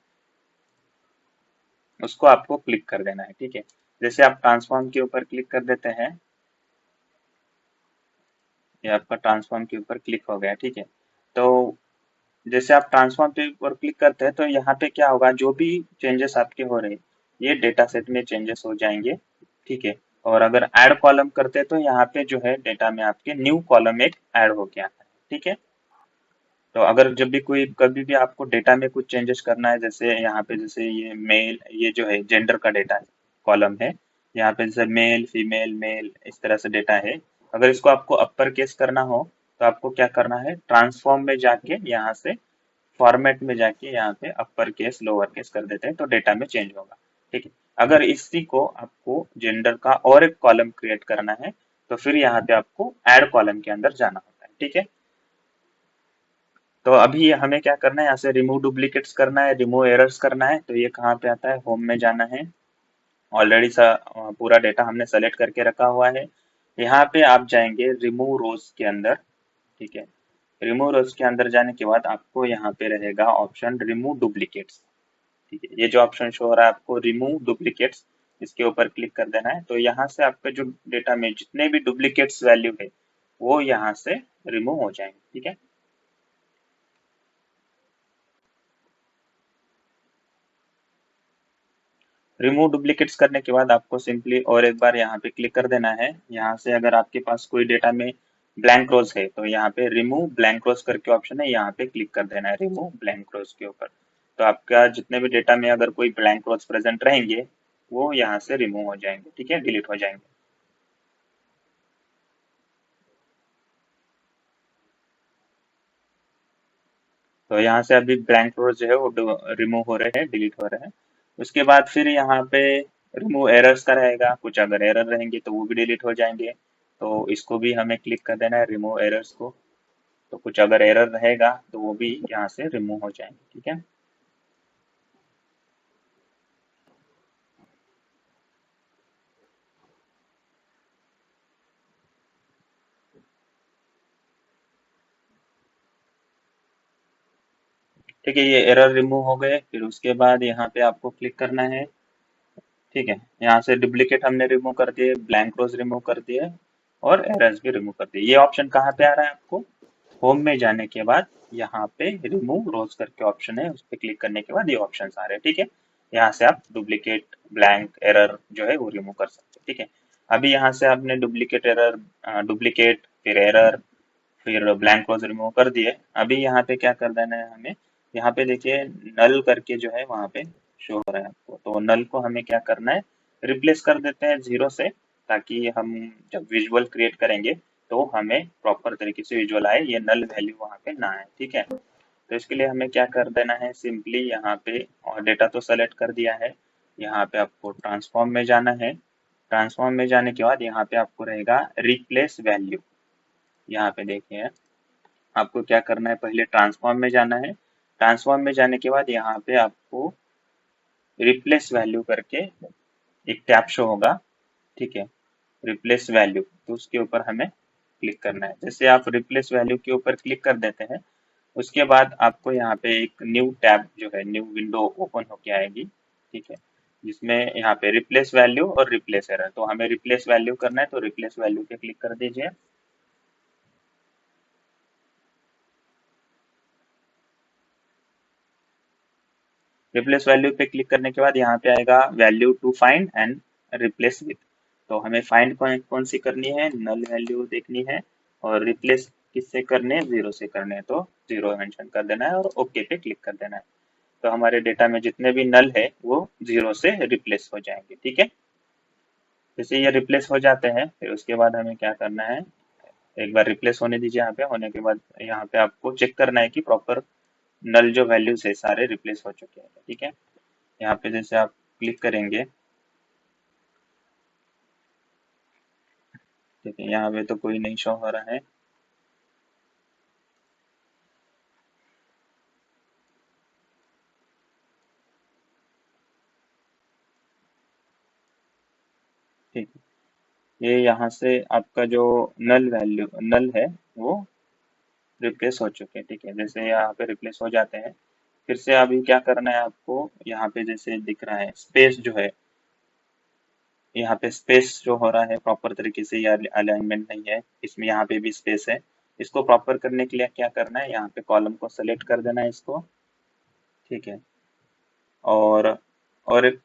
उसको आपको क्लिक कर देना है। ठीक है, जैसे आप ट्रांसफॉर्म के ऊपर क्लिक कर देते हैं, ये आपका ट्रांसफॉर्म के ऊपर क्लिक हो गया। ठीक है, तो जैसे आप ट्रांसफॉर्म के ऊपर क्लिक करते हैं तो यहाँ पे क्या होगा, जो भी चेंजेस आपके हो रहे हैं ये डेटा सेट में चेंजेस हो जाएंगे। ठीक है, और अगर ऐड कॉलम करते हैं तो यहाँ पे जो है डेटा में आपके न्यू कॉलम एक ऐड हो गया है। ठीक है, तो अगर जब भी कोई कभी भी आपको डेटा में कुछ चेंजेस करना है, जैसे यहाँ पे जैसे ये मेल, ये जो है जेंडर का डेटा कॉलम है, यहाँ पे जैसे मेल फीमेल मेल इस तरह से डेटा है। अगर इसको आपको अपर केस करना हो तो आपको क्या करना है, ट्रांसफॉर्म में जाके यहाँ से फॉर्मेट में जाके यहाँ पे अपर केस लोअर केस कर देते हैं तो डेटा में चेंज होगा। ठीक है। अगर इसी को आपको जेंडर का और एक कॉलम क्रिएट करना है तो फिर यहाँ पे आपको ऐड कॉलम के अंदर जाना होता है। ठीक है। तो अभी हमें क्या करना है, यहाँ से रिमूव डुप्लीकेट्स करना है, रिमूव एरर्स करना है, तो ये कहाँ पे आता है, होम में जाना है। ऑलरेडी पूरा डेटा हमने सेलेक्ट करके रखा हुआ है। यहाँ पे आप जाएंगे रिमूव रोज के अंदर। ठीक है। रिमूव रोज के अंदर जाने के बाद आपको यहाँ पे रहेगा ऑप्शन रिमूव डुप्लीकेट्स। ठीक है। ये जो ऑप्शन शो हो रहा है आपको रिमूव डुप्लीकेट्स, इसके ऊपर क्लिक कर देना है। तो यहाँ से आपके जो डेटा में जितने भी डुप्लीकेट्स वैल्यू है वो यहाँ से रिमूव हो जाएंगे। ठीक है। रिमूव डुप्लीकेट्स करने के बाद आपको सिंपली और एक बार यहाँ पे क्लिक कर देना है। यहाँ से अगर आपके पास कोई डेटा में ब्लैंक रोज है तो यहाँ पे रिमूव ब्लैंक रोज करके ऑप्शन है, यहाँ पे क्लिक कर देना है रिमूव ब्लैंक रोज के ऊपर। तो आपका जितने भी डेटा में अगर कोई ब्लैंक रोज प्रेजेंट रहेंगे वो यहाँ से रिमूव हो जाएंगे। ठीक है, डिलीट हो जाएंगे। तो यहाँ से अभी ब्लैंक रोज जो है वो रिमूव हो रहे हैं, डिलीट हो रहे हैं। उसके बाद फिर यहाँ पे रिमूव एरर्स का रहेगा, कुछ अगर एरर रहेंगे तो वो भी डिलीट हो जाएंगे। तो इसको भी हमें क्लिक कर देना है रिमूव एरर्स को। तो कुछ अगर एरर रहेगा तो वो भी यहाँ से रिमूव हो जाएंगे। ठीक है। ठीक है, ये एरर रिमूव हो गए। फिर उसके बाद यहाँ पे आपको क्लिक करना है। ठीक है। यहाँ से डुप्लीकेट हमने रिमूव कर दिए, ब्लैंक रोज रिमूव कर दिए और एरर्स भी रिमूव कर दिए। ये ऑप्शन कहाँ पे आ रहा है आपको, होम में जाने के बाद यहाँ पे रिमूव रोज करके ऑप्शन है, उस पर क्लिक करने के बाद ये ऑप्शन आ रहे हैं। ठीक है। यहाँ से आप डुप्लीकेट ब्लैंक एरर जो है वो रिमूव कर सकते हैं। ठीक है। अभी यहाँ से आपने डुप्लीकेट एरर, डुप्लीकेट फिर एरर फिर ब्लैंक रोज रिमूव कर दिए। अभी यहाँ पे क्या कर देना है हमें, यहाँ पे देखिए नल करके जो है वहाँ पे शो हो रहा है आपको। तो नल को हमें क्या करना है, रिप्लेस कर देते हैं जीरो से, ताकि हम जब विजुअल क्रिएट करेंगे तो हमें प्रॉपर तरीके से विजुअल आए, ये नल वैल्यू वहाँ पे ना आए। ठीक है। तो इसके लिए हमें क्या कर देना है, सिंपली यहाँ पे और डेटा तो सेलेक्ट कर दिया है, यहाँ पे आपको ट्रांसफॉर्म में जाना है। ट्रांसफॉर्म में जाने के बाद यहाँ पे आपको रहेगा रिप्लेस वैल्यू। यहाँ पे देखिए आपको क्या करना है, पहले ट्रांसफॉर्म में जाना है। ट्रांसफॉर्म में जाने के बाद यहाँ पे आपको रिप्लेस वैल्यू करके एक टैब शो होगा। ठीक है। रिप्लेस वैल्यू, तो उसके ऊपर हमें क्लिक करना है। जैसे आप रिप्लेस वैल्यू के ऊपर क्लिक कर देते हैं उसके बाद आपको यहाँ पे एक न्यू टैब जो है, न्यू विंडो ओपन होके आएगी। ठीक है। जिसमें यहाँ पे रिप्लेस वैल्यू और रिप्लेस एरर, तो हमें रिप्लेस वैल्यू करना है तो रिप्लेस वैल्यू पे क्लिक कर दीजिए। रिप्लेस वैल्यू पे क्लिक करने के बाद यहाँ पे आएगा value to find and replace with. तो हमें फाइंड कौन सी करनी है, नल वैल्यू देखनी है, और रिप्लेस किससे करने हैं, जीरो से करने हैं, तो जीरो मेंशन कर देना है और ओके पे क्लिक कर देना है। तो हमारे डेटा में जितने भी नल है वो जीरो से रिप्लेस हो जाएंगे। ठीक है। जैसे ये रिप्लेस हो जाते हैं फिर उसके बाद हमें क्या करना है, एक बार रिप्लेस होने दीजिए। यहाँ पे होने के बाद यहाँ पे आपको चेक करना है कि प्रॉपर नल जो वैल्यूज है सारे रिप्लेस हो चुके हैं। ठीक है। यहाँ पे जैसे आप क्लिक करेंगे, ठीक है, यहाँ पे तो कोई नहीं शो हो रहा है। ठीक है। ये यहाँ से आपका जो नल है वो रिप्लेस हो चुके हैं। ठीक है। जैसे यहाँ पे रिप्लेस हो जाते हैं फिर से अभी क्या करना है आपको, यहाँ पे जैसे दिख रहा है स्पेस जो है, यहाँ पे स्पेस जो हो रहा है प्रॉपर तरीके से ये अलाइनमेंट नहीं है, इसमें यहाँ पे भी स्पेस है। इसको प्रॉपर करने के लिए क्या करना है, यहाँ पे कॉलम को सेलेक्ट कर देना है इसको। ठीक है। और एक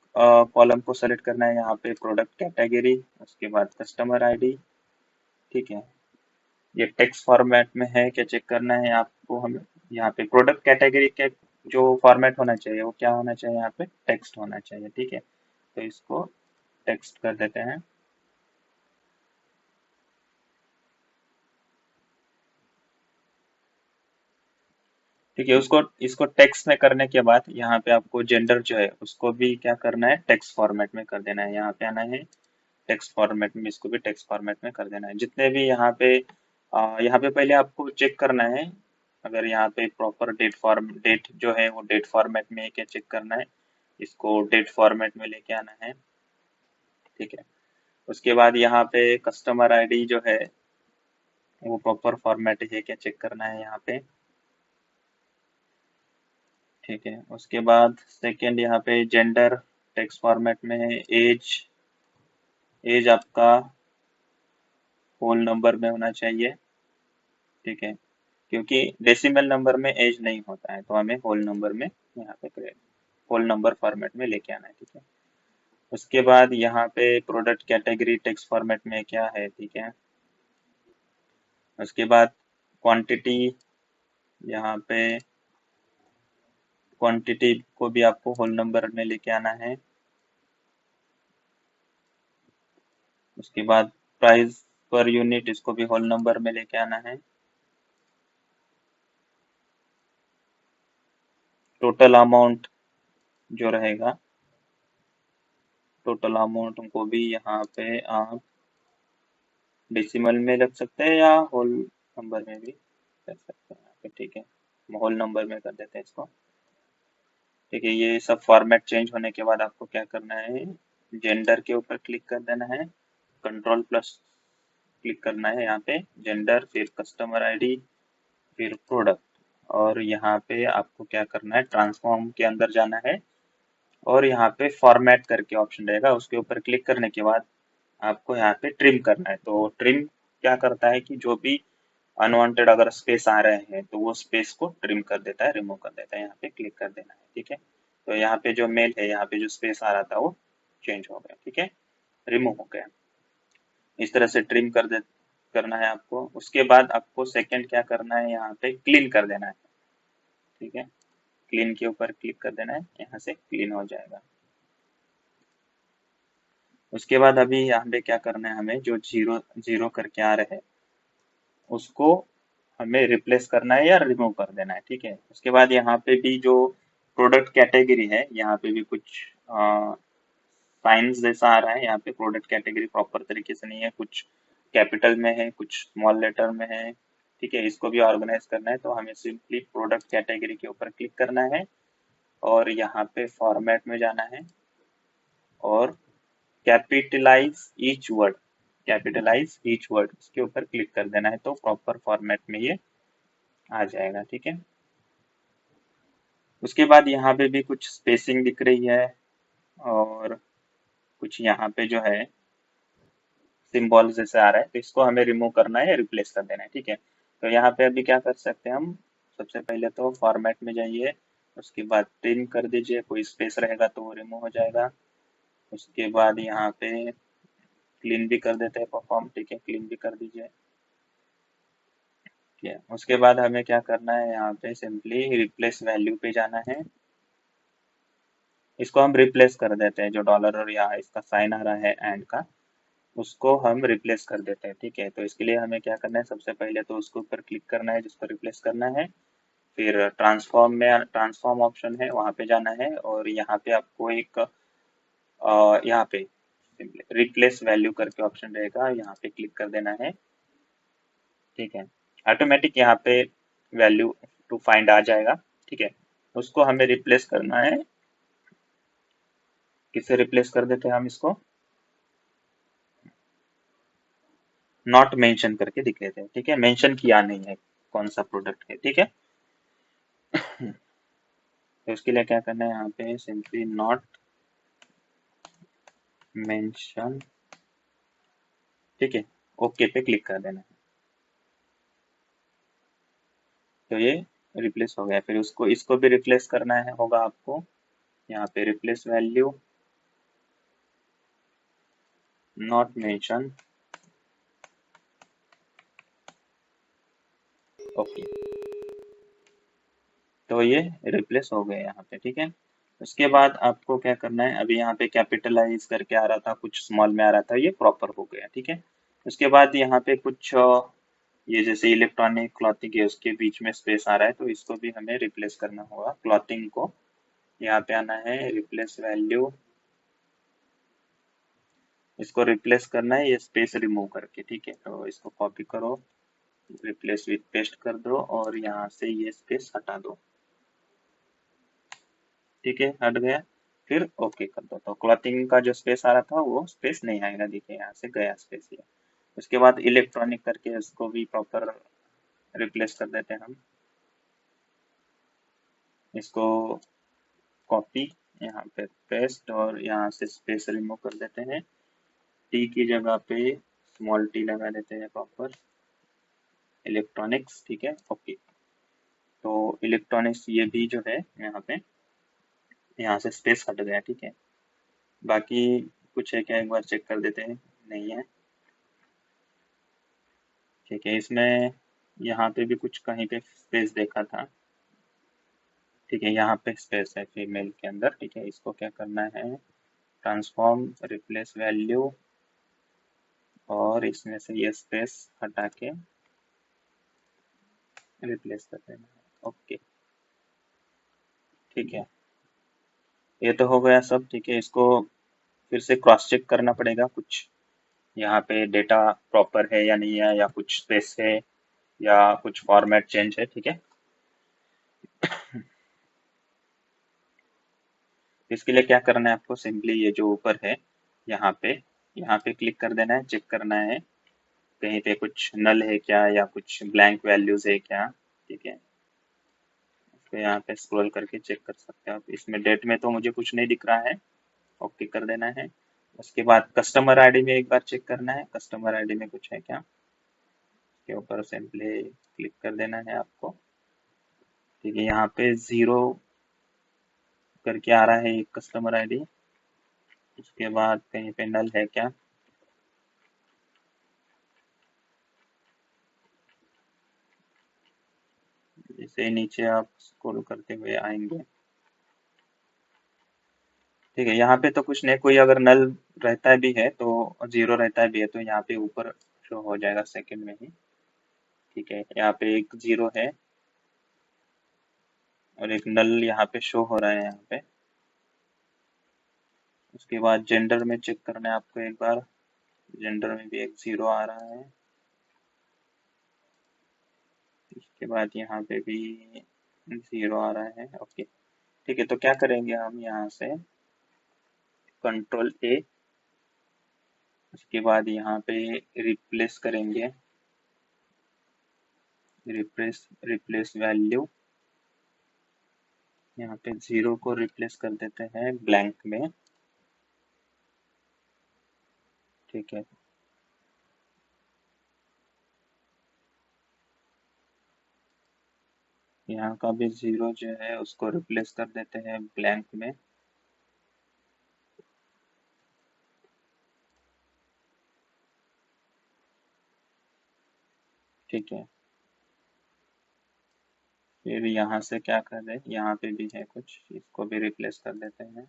कॉलम को सेलेक्ट करना है, यहाँ पे प्रोडक्ट कैटेगरी, उसके बाद कस्टमर आईडी। ठीक है। ये टेक्स्ट फॉर्मेट में है क्या चेक करना है आपको हमें। यहाँ पे प्रोडक्ट कैटेगरी के जो फॉर्मेट होना चाहिए वो क्या होना चाहिए, यहाँ पे टेक्स्ट होना चाहिए। ठीक है। तो इसको टेक्स्ट कर देते हैं। ठीक है, उसको इसको टेक्स्ट में करने के बाद यहाँ पे आपको जेंडर जो है उसको भी क्या करना है, टेक्स्ट फॉर्मेट में कर देना है। यहाँ पे आना है टेक्स्ट फॉर्मेट में, इसको भी टेक्स्ट फॉर्मेट में कर देना है। जितने भी यहाँ पे पहले आपको चेक करना है अगर यहाँ पे प्रॉपर डेट जो है वो डेट फॉर्मेट में है क्या, चेक करना है। इसको डेट फॉर्मेट में लेके आना है। ठीक है, उसके बाद यहाँ पे कस्टमर आईडी जो है वो प्रॉपर फॉर्मेट है क्या, चेक करना है यहाँ पे। ठीक है, उसके बाद सेकंड यहाँ पे जेंडर टेक्स्ट फॉर्मेट में है। एज, एज आपका होल नंबर में होना चाहिए। ठीक है, क्योंकि डेसिमल नंबर में एज नहीं होता है तो हमें होल नंबर में यहाँ पे होल नंबर फॉर्मेट में लेके आना है। ठीक है, उसके बाद यहाँ पे प्रोडक्ट कैटेगरी टेक्स्ट फॉर्मेट में क्या है। ठीक है, उसके बाद क्वांटिटी, यहाँ पे क्वांटिटी को भी आपको होल नंबर में लेके आना है। उसके बाद प्राइस पर यूनिट, इसको भी होल नंबर में लेके आना है। टोटल अमाउंट जो रहेगा, टोटल अमाउंट को भी यहाँ पे आप डेसिमल में रख सकते हैं या होल नंबर में भी रख सकते हैं यहाँ पे। ठीक है, होल नंबर में कर देते हैं इसको। ठीक है, ये सब फॉर्मेट चेंज होने के बाद आपको क्या करना है, जेंडर के ऊपर क्लिक कर देना है, कंट्रोल प्लस क्लिक करना है यहाँ पे, जेंडर, फिर कस्टमर आईडी, फिर प्रोडक्ट, और यहाँ पे आपको क्या करना है, ट्रांसफॉर्म के अंदर जाना है और यहाँ पे फॉर्मेट करके ऑप्शन रहेगा, उसके ऊपर क्लिक करने के बाद आपको यहाँ पे ट्रिम करना है। तो ट्रिम क्या करता है कि जो भी अनवांटेड अगर स्पेस आ रहे हैं तो वो स्पेस को ट्रिम कर देता है, रिमूव कर देता है। यहाँ पे क्लिक कर देना है। ठीक है, तो यहाँ पे जो मेल है, यहाँ पे जो स्पेस आ रहा था वो चेंज हो गया। ठीक है, रिमूव हो गया। इस तरह से ट्रिम करना है आपको। उसके बाद आपको सेकंड क्या करना है, यहाँ पे क्लीन कर देना है। ठीक है, क्लीन के ऊपर क्लिक कर देना है, यहाँ से क्लीन हो जाएगा। उसके बाद अभी यहाँ पे क्या करना है, हमें जो जीरो जीरो करके आ रहे हैं उसको हमें रिप्लेस करना है या रिमूव कर देना है। ठीक है, उसके बाद यहाँ पे भी जो प्रोडक्ट कैटेगरी है, यहाँ पे भी कुछ साइंस जैसा आ रहा है। यहाँ पे प्रोडक्ट कैटेगरी प्रॉपर तरीके से नहीं है, कुछ कैपिटल में है, कुछ स्मॉल लेटर में है। ठीक है, इसको भी ऑर्गेनाइज करना है तो हमें सिंपली प्रोडक्ट कैटेगरी के ऊपर क्लिक करना है और यहाँ पे फॉर्मेट में जाना है और capitalise each word, capitalise each word इसके ऊपर क्लिक कर देना है तो प्रॉपर फॉर्मेट में ये आ जाएगा। ठीक है, उसके बाद यहाँ पे भी कुछ स्पेसिंग दिख रही है और कुछ यहाँ पे जो है सिंबल जैसे आ रहा है तो इसको हमें रिमूव करना है, रिप्लेस कर देना है। ठीक है, तो यहाँ पे अभी क्या कर सकते हैं हम, सबसे पहले तो फॉर्मेट में जाइए, उसके बाद ट्रिम कर दीजिए, कोई स्पेस रहेगा तो वो रिमूव हो जाएगा। उसके बाद यहाँ पे क्लीन भी कर देते हैं परफॉर्म। ठीक है, क्लीन भी कर दीजिए। ठीक है, उसके बाद हमें क्या करना है, यहाँ पे सिंपली रिप्लेस वैल्यू पे जाना है। इसको हम रिप्लेस कर देते हैं, जो डॉलर और यहाँ इसका साइन आ रहा है एंड का, उसको हम रिप्लेस कर देते हैं। ठीक है, तो इसके लिए हमें क्या करना है, सबसे पहले तो उसके ऊपर क्लिक करना है जिसको रिप्लेस करना है, फिर ट्रांसफॉर्म ऑप्शन है वहां पे जाना है और यहाँ पे आपको एक यहाँ पे रिप्लेस वैल्यू करके ऑप्शन रहेगा, यहाँ पे क्लिक कर देना है। ठीक है, ऑटोमेटिक यहाँ पे वैल्यू टू फाइंड आ जाएगा। ठीक है, उसको हमें रिप्लेस करना है। किससे रिप्लेस कर देते हैं हम इसको, नॉट मेंशन करके दिख लेते हैं। ठीक है, मेंशन किया नहीं है कौन सा प्रोडक्ट है। ठीक है, तो उसके लिए क्या करना है, यहाँ पे सिंपली नॉट मेंशन। ठीक है, ओके पे क्लिक कर देना है तो ये रिप्लेस हो गया। फिर उसको इसको भी रिप्लेस करना है होगा आपको, यहाँ पे replace value not mention. Okay, तो ये रिप्लेस हो गए यहाँ पे। ठीक है, उसके बाद आपको क्या करना है, अभी यहाँ पे कैपिटलाइज करके आ रहा था, कुछ स्मॉल में आ रहा था, ये प्रॉपर हो गया, ठीक है। उसके बाद यहाँ पे कुछ ये जैसे इलेक्ट्रॉनिक क्लॉथिंग है उसके बीच में स्पेस आ रहा है, तो इसको भी हमें रिप्लेस करना होगा। क्लॉथिंग को यहाँ पे आना है, रिप्लेस वैल्यू, इसको रिप्लेस करना है ये स्पेस रिमूव करके, ठीक है। तो इसको कॉपी करो, रिप्लेस विथ पेस्ट कर दो और यहाँ से ये स्पेस हटा दो, ठीक है, हट गया। फिर ओके कर दो, तो क्लॉथिंग का जो स्पेस आ रहा था वो स्पेस नहीं आएगा, देखिए यहाँ से गया स्पेस ये। उसके बाद इलेक्ट्रॉनिक करके इसको भी प्रॉपर रिप्लेस कर देते हैं हम, इसको कॉपी, यहाँ पे पेस्ट और यहाँ से स्पेस रिमूव कर देते हैं। टी की जगह पे स्मॉल टी लगा देते हैं प्रॉपर, इलेक्ट्रॉनिक्स, ठीक है, ओके। तो इलेक्ट्रॉनिक्स ये भी जो है यहाँ पे, यहाँ से स्पेस हट गया, ठीक है। बाकी कुछ है क्या, एक बार चेक कर देते हैं, नहीं है, ठीक है। इसमें यहाँ पे भी कुछ कहीं पे स्पेस देखा था, ठीक है, यहाँ पे स्पेस है फीमेल के अंदर, ठीक है। इसको क्या करना है, ट्रांसफॉर्म, रिप्लेस वैल्यू और इसमें से ये स्पेस हटा के रिप्लेस कर देना है, ओके, ठीक है। ये तो हो गया सब, ठीक है। इसको फिर से क्रॉस चेक करना पड़ेगा, कुछ यहाँ पे डेटा प्रॉपर है या नहीं है, या कुछ स्पेस है, या कुछ फॉर्मेट चेंज है, ठीक है। इसके लिए क्या करना है आपको, सिंपली ये जो ऊपर है यहाँ पे क्लिक कर देना है, चेक करना है कहीं पे कुछ नल है क्या, या कुछ ब्लैंक वैल्यूज है क्या, ठीक है। तो यहाँ पे स्क्रॉल करके चेक कर सकते हैं आप, इसमें डेट में तो मुझे कुछ नहीं दिख रहा है, ओके कर देना है। उसके बाद कस्टमर आईडी में एक बार चेक करना है, कस्टमर आईडी में कुछ है क्या, के ऊपर सिंपली क्लिक कर देना है आपको, ठीक है। यहाँ पे 0 करके आ रहा है एक कस्टमर आईडी। उसके बाद कहीं पे नल है क्या, जैसे नीचे आप स्क्रॉल करते हुए आएंगे, ठीक है। यहाँ पे तो कुछ नहीं, कोई अगर नल रहता भी है तो 0 रहता भी है तो यहाँ पे ऊपर शो हो जाएगा सेकंड में ही, ठीक है। यहाँ पे एक 0 है और एक नल यहाँ पे शो हो रहा है यहाँ पे। उसके बाद जेंडर में चेक करना है आपको एक बार, जेंडर में भी एक 0 आ रहा है। इसके बाद यहाँ पे भी 0 आ रहा है, ओके, ठीक है। तो क्या करेंगे हम यहाँ से कंट्रोल ए, उसके बाद यहाँ पे रिप्लेस करेंगे, रिप्लेस वैल्यू, यहाँ पे 0 को रिप्लेस कर देते हैं ब्लैंक में, ठीक है। यहाँ का भी 0 जो है उसको रिप्लेस कर देते हैं ब्लैंक में, ठीक है। फिर यहाँ से क्या कर रहे हैं, यहाँ पे भी है कुछ, इसको भी रिप्लेस कर देते हैं,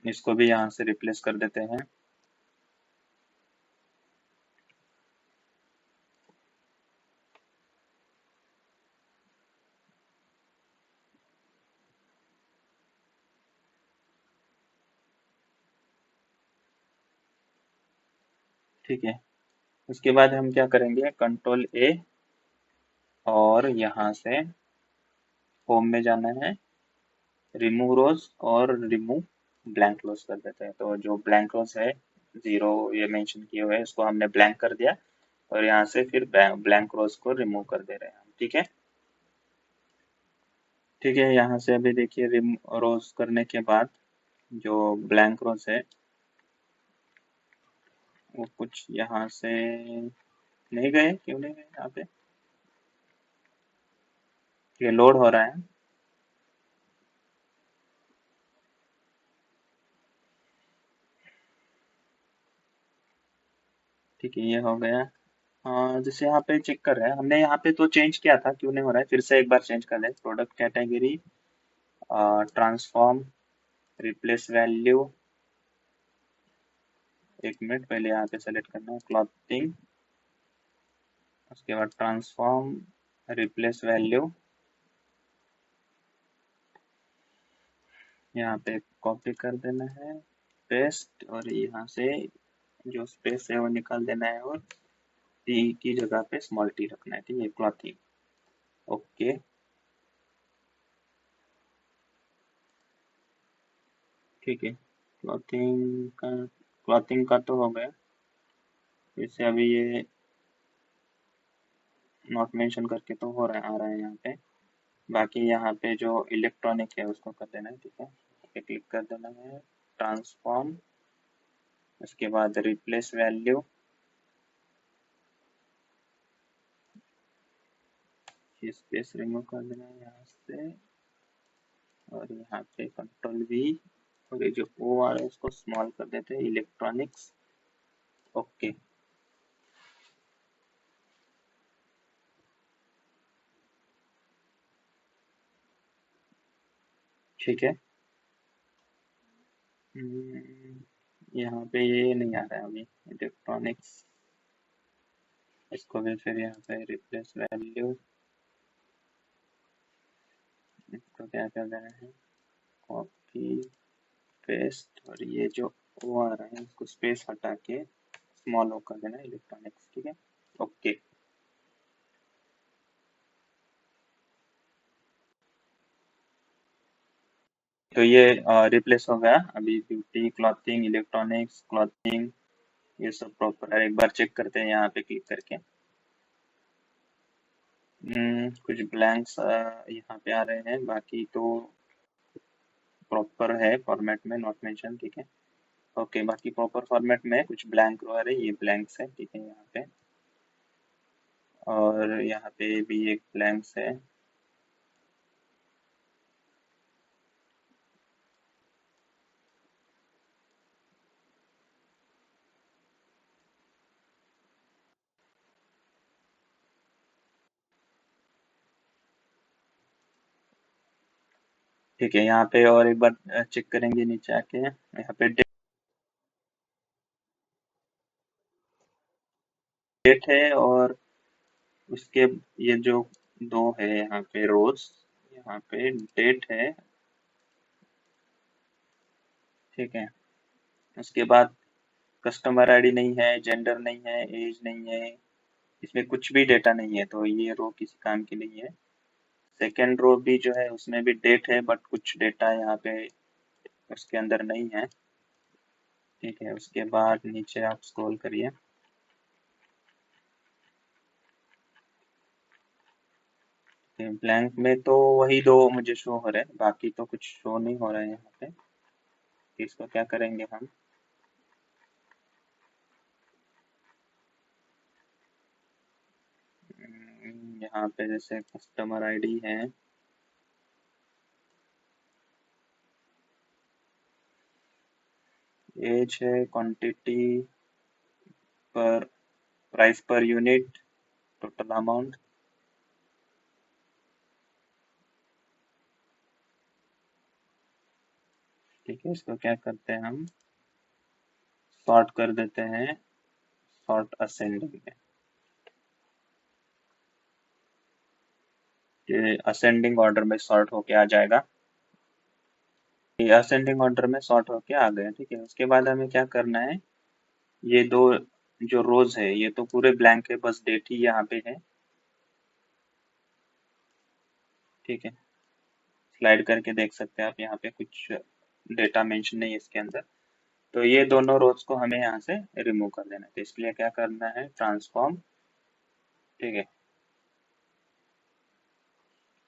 इसको भी यहाँ से रिप्लेस कर देते हैं, ठीक है। उसके बाद हम क्या करेंगे, कंट्रोल ए और यहाँ से होम में जाना है, रिमूव रोज और रिमूव ब्लैंक रोज कर देते हैं। तो जो ब्लैंक रोज है 0 ये मेंशन किए हुए हैं, इसको हमने ब्लैंक कर दिया और यहाँ से फिर ब्लैंक रोज को रिमूव कर दे रहे हैं हम, ठीक है। ठीक है, यहाँ से अभी देखिए रिम रोज करने के बाद जो ब्लैंक रोज है वो कुछ यहाँ से नहीं गए, क्यों नहीं गए यहाँ पे, ये लोड हो रहा है, ठीक है, ये हो गया। जैसे यहाँ पे चेक कर रहे हैं हमने, यहाँ पे तो चेंज किया था, क्यों नहीं हो रहा है, फिर से एक बार चेंज कर ले। Product category, transform, replace value. एक मिनट, पहले यहाँ पे सेलेक्ट करना है क्लॉथिंग, उसके बाद ट्रांसफॉर्म, रिप्लेस वैल्यू। यहाँ पे कॉपी कर देना है, पेस्ट, और यहाँ से जो स्पेस है वो निकाल देना है, और टी की जगह पे स्मॉल टी रखना है। ठीक है, क्लॉथिंग। ओके, ठीक है। क्लॉथिंग का तो हो गया। जैसे अभी ये नॉट मेंशन करके तो हो रहा है, आ रहा है यहाँ पे। बाकी यहाँ पे जो इलेक्ट्रॉनिक है उसको कर देना है। ठीक है, ओके क्लिक कर देना है, ट्रांसफॉर्म, उसके बाद रिप्लेस वैल्यू, ये स्पेस रिमूव कर देना है यहाँ से, और यहाँ पे कंट्रोल वी, और ये जो ओ आ रहा है उसको स्मॉल कर देते हैं, इलेक्ट्रॉनिक्स। ओके, ठीक है। यहाँ पे ये नहीं आ रहा है अभी, इलेक्ट्रॉनिक्स। इसको भी फिर यहाँ पे रिप्लेस वैल्यू, इसको क्या कर देना है, कॉपी, पेस्ट, और ये जो ओ आ रहा है इसको स्पेस हटा के स्मॉल ओ कर देना है, इलेक्ट्रॉनिक्स। ठीक है, ओके। तो ये रिप्लेस हो गया। अभी ब्यूटी, क्लॉथिंग, इलेक्ट्रॉनिक्स, क्लॉथिंग, ये सब प्रॉपर है। एक बार चेक करते हैं यहाँ पे क्लिक करके। कुछ ब्लैंक्स यहाँ पे आ रहे हैं, बाकी तो प्रॉपर है फॉर्मेट में, नॉट मेंशन। ठीक है, ओके। बाकी प्रॉपर फॉर्मेट में कुछ ब्लैंक रो आ रहे हैं, ये ब्लैंक्स है। ठीक है, यहाँ पे, और यहाँ पे भी एक ब्लैंक्स है। ठीक है, यहाँ पे और एक बार चेक करेंगे नीचे आके। यहाँ पे डेट है, और उसके ये जो दो है यहाँ पे रोज, यहाँ पे डेट है। ठीक है, उसके बाद कस्टमर आईडी नहीं है, जेंडर नहीं है, एज नहीं है, इसमें कुछ भी डेटा नहीं है, तो ये रो किसी काम की नहीं है। सेकेंड रो भी जो है उसमें भी डेट है, बट कुछ डेटा यहाँ पे उसके अंदर नहीं है। ठीक है, उसके बाद नीचे आप स्क्रॉल करिए। ब्लैंक में तो वही दो मुझे शो हो रहे हैं, बाकी तो कुछ शो नहीं हो रहा है यहाँ पे। इसको क्या करेंगे हम, यहाँ पे जैसे कस्टमर आईडी है, एज है, क्वांटिटी पर, price per unit, total amount. ठीक है, इसको क्या करते हैं हम, सॉर्ट कर देते हैं, सॉर्ट असेंडिंग में। ये असेंडिंग ऑर्डर में सॉर्ट होके आ जाएगा। ये असेंडिंग ऑर्डर में सॉर्ट होके आ गया। ठीक है, उसके बाद हमें क्या करना है, ये दो जो रोज है ये तो पूरे ब्लैंक है, बस डेट ही यहाँ पे है। ठीक है, स्लाइड करके देख सकते हैं आप, यहाँ पे कुछ डेटा मेंशन नहीं है इसके अंदर। तो ये दोनों रोज को हमें यहाँ से रिमूव कर देना है, तो इसके लिए क्या करना है, ट्रांसफॉर्म। ठीक है,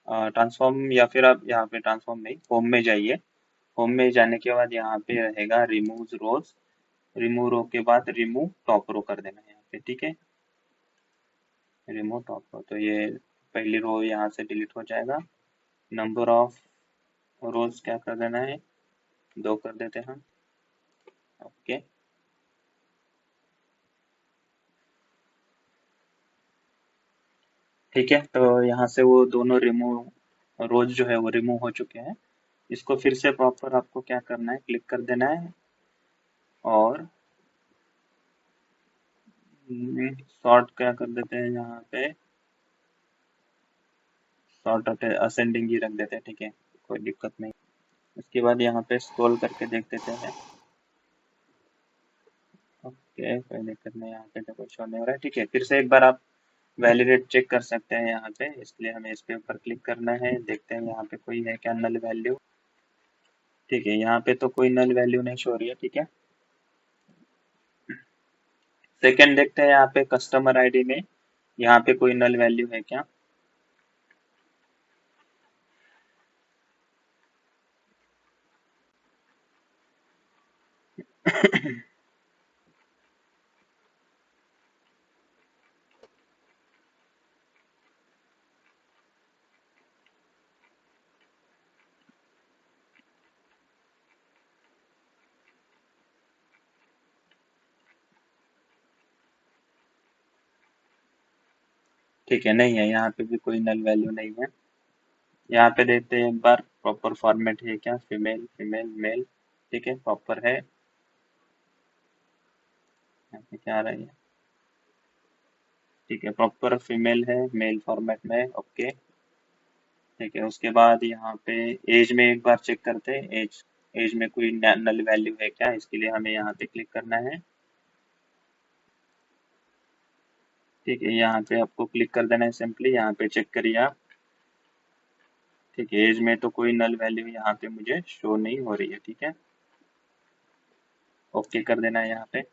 ट्रांसफॉर्म, या फिर आप यहाँ पे ट्रांसफॉर्म नहीं, होम में जाइए। होम में जाने के बाद यहाँ पे रहेगा रिमूव रोज, रिमूव रो के बाद रिमूव टॉप रो कर देना है यहाँ पे। ठीक है, रिमूव टॉप रो, तो ये पहली रो यहाँ से डिलीट हो जाएगा। नंबर ऑफ रोज क्या कर देना है, दो कर देते हैं हम। ओके, ठीक है, तो यहाँ से वो दोनों रिमूव रोज जो है वो रिमूव हो चुके हैं। इसको फिर से प्रॉपर आपको क्या करना है, क्लिक कर देना है और सॉर्ट क्या कर देते हैं यहाँ पे, सॉर्ट असेंडिंग ही रख देते हैं, ठीक है, कोई दिक्कत नहीं। उसके बाद यहाँ पे स्क्रॉल करके देख देते हैं। ओके, कोई दिक्कत नहीं, यहाँ पे तो कुछ शो नहीं हो रहा है, ठीक है। फिर से एक बार आप वैलिडेट चेक कर सकते हैं यहाँ पे, इसलिए हमें इसके ऊपर क्लिक करना है। देखते हैं यहाँ पे कोई है क्या नल वैल्यू। ठीक है, यहाँ पे तो कोई नल वैल्यू नहीं शो रही है, ठीक है। सेकंड देखते हैं यहाँ पे कस्टमर आईडी में, यहाँ पे कोई नल वैल्यू है क्या। ठीक है, नहीं है, यहाँ पे भी कोई नल वैल्यू नहीं है। यहाँ पे देखते हैं एक बार प्रॉपर फॉर्मेट है क्या, फीमेल फीमेल मेल, ठीक है, प्रॉपर है। यहाँ पे क्या आ रहा है, ठीक है, प्रॉपर फीमेल है, मेल फॉर्मेट में, ओके। ठीक है, उसके बाद यहाँ पे एज में एक बार चेक करते हैं, एज एज में कोई नल वैल्यू है क्या, इसके लिए हमें यहाँ पे क्लिक करना है। ठीक है, यहाँ पे आपको क्लिक कर देना है सिंपली, यहाँ पे चेक करिए आप। ठीक है, एज में तो कोई नल वैल्यू यहाँ पे मुझे शो नहीं हो रही है, ठीक है, ओके कर देना है यहाँ पे।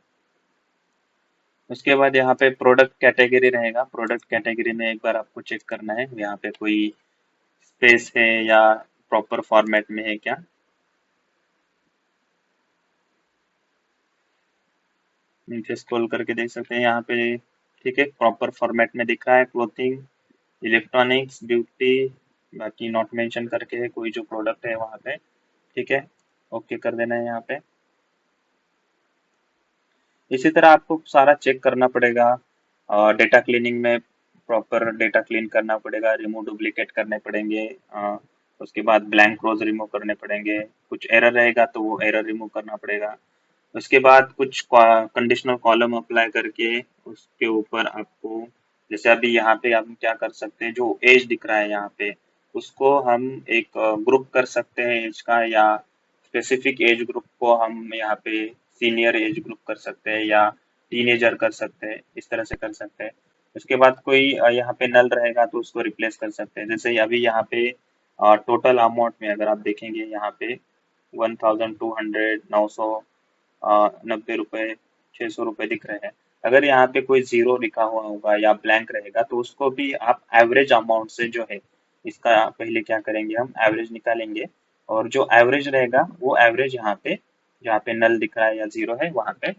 उसके बाद यहाँ पे प्रोडक्ट कैटेगरी रहेगा, प्रोडक्ट कैटेगरी में एक बार आपको चेक करना है यहाँ पे कोई स्पेस है या प्रॉपर फॉर्मेट में है क्या। नीचे स्क्रॉल करके देख सकते हैं यहाँ पे, ठीक है, प्रॉपर फॉर्मेट में दिख रहा है, क्लोथिंग, इलेक्ट्रॉनिक्स, ब्यूटी, बाकी नॉट मेंशन करके है कोई जो प्रोडक्ट है वहाँ पे, ठीक है, ओके कर देना है यहाँ पे। इसी तरह आपको सारा चेक करना पड़ेगा, डेटा क्लीनिंग में प्रॉपर डेटा क्लीन करना पड़ेगा, रिमूव डुप्लीकेट करने पड़ेंगे, उसके बाद ब्लैंक रोज रिमूव करने पड़ेंगे, कुछ एरर रहेगा तो वो एरर रिमूव करना पड़ेगा। उसके बाद कुछ कंडीशनल कॉलम अप्लाई करके उसके ऊपर आपको, जैसे अभी यहाँ पे हम क्या कर सकते हैं, जो एज दिख रहा है यहाँ पे उसको हम एक ग्रुप कर सकते हैं एज का, या स्पेसिफिक एज ग्रुप को हम यहाँ पे सीनियर एज ग्रुप कर सकते हैं या टीनेजर कर सकते हैं, इस तरह से कर सकते हैं। उसके बाद कोई यहाँ पे नल रहेगा तो उसको रिप्लेस कर सकते हैं, जैसे अभी यहाँ पे टोटल अमाउंट में अगर आप देखेंगे यहाँ पे 1200, 900, 90 रुपए, 600 रुपए दिख रहे हैं। अगर यहाँ पे कोई जीरो लिखा हुआ होगा या ब्लैंक रहेगा तो उसको भी आप एवरेज अमाउंट से जो है, इसका पहले क्या करेंगे, हम एवरेज निकालेंगे और जो एवरेज रहेगा वो एवरेज यहाँ पे जहाँ पे नल दिख रहा है या जीरो है वहां पे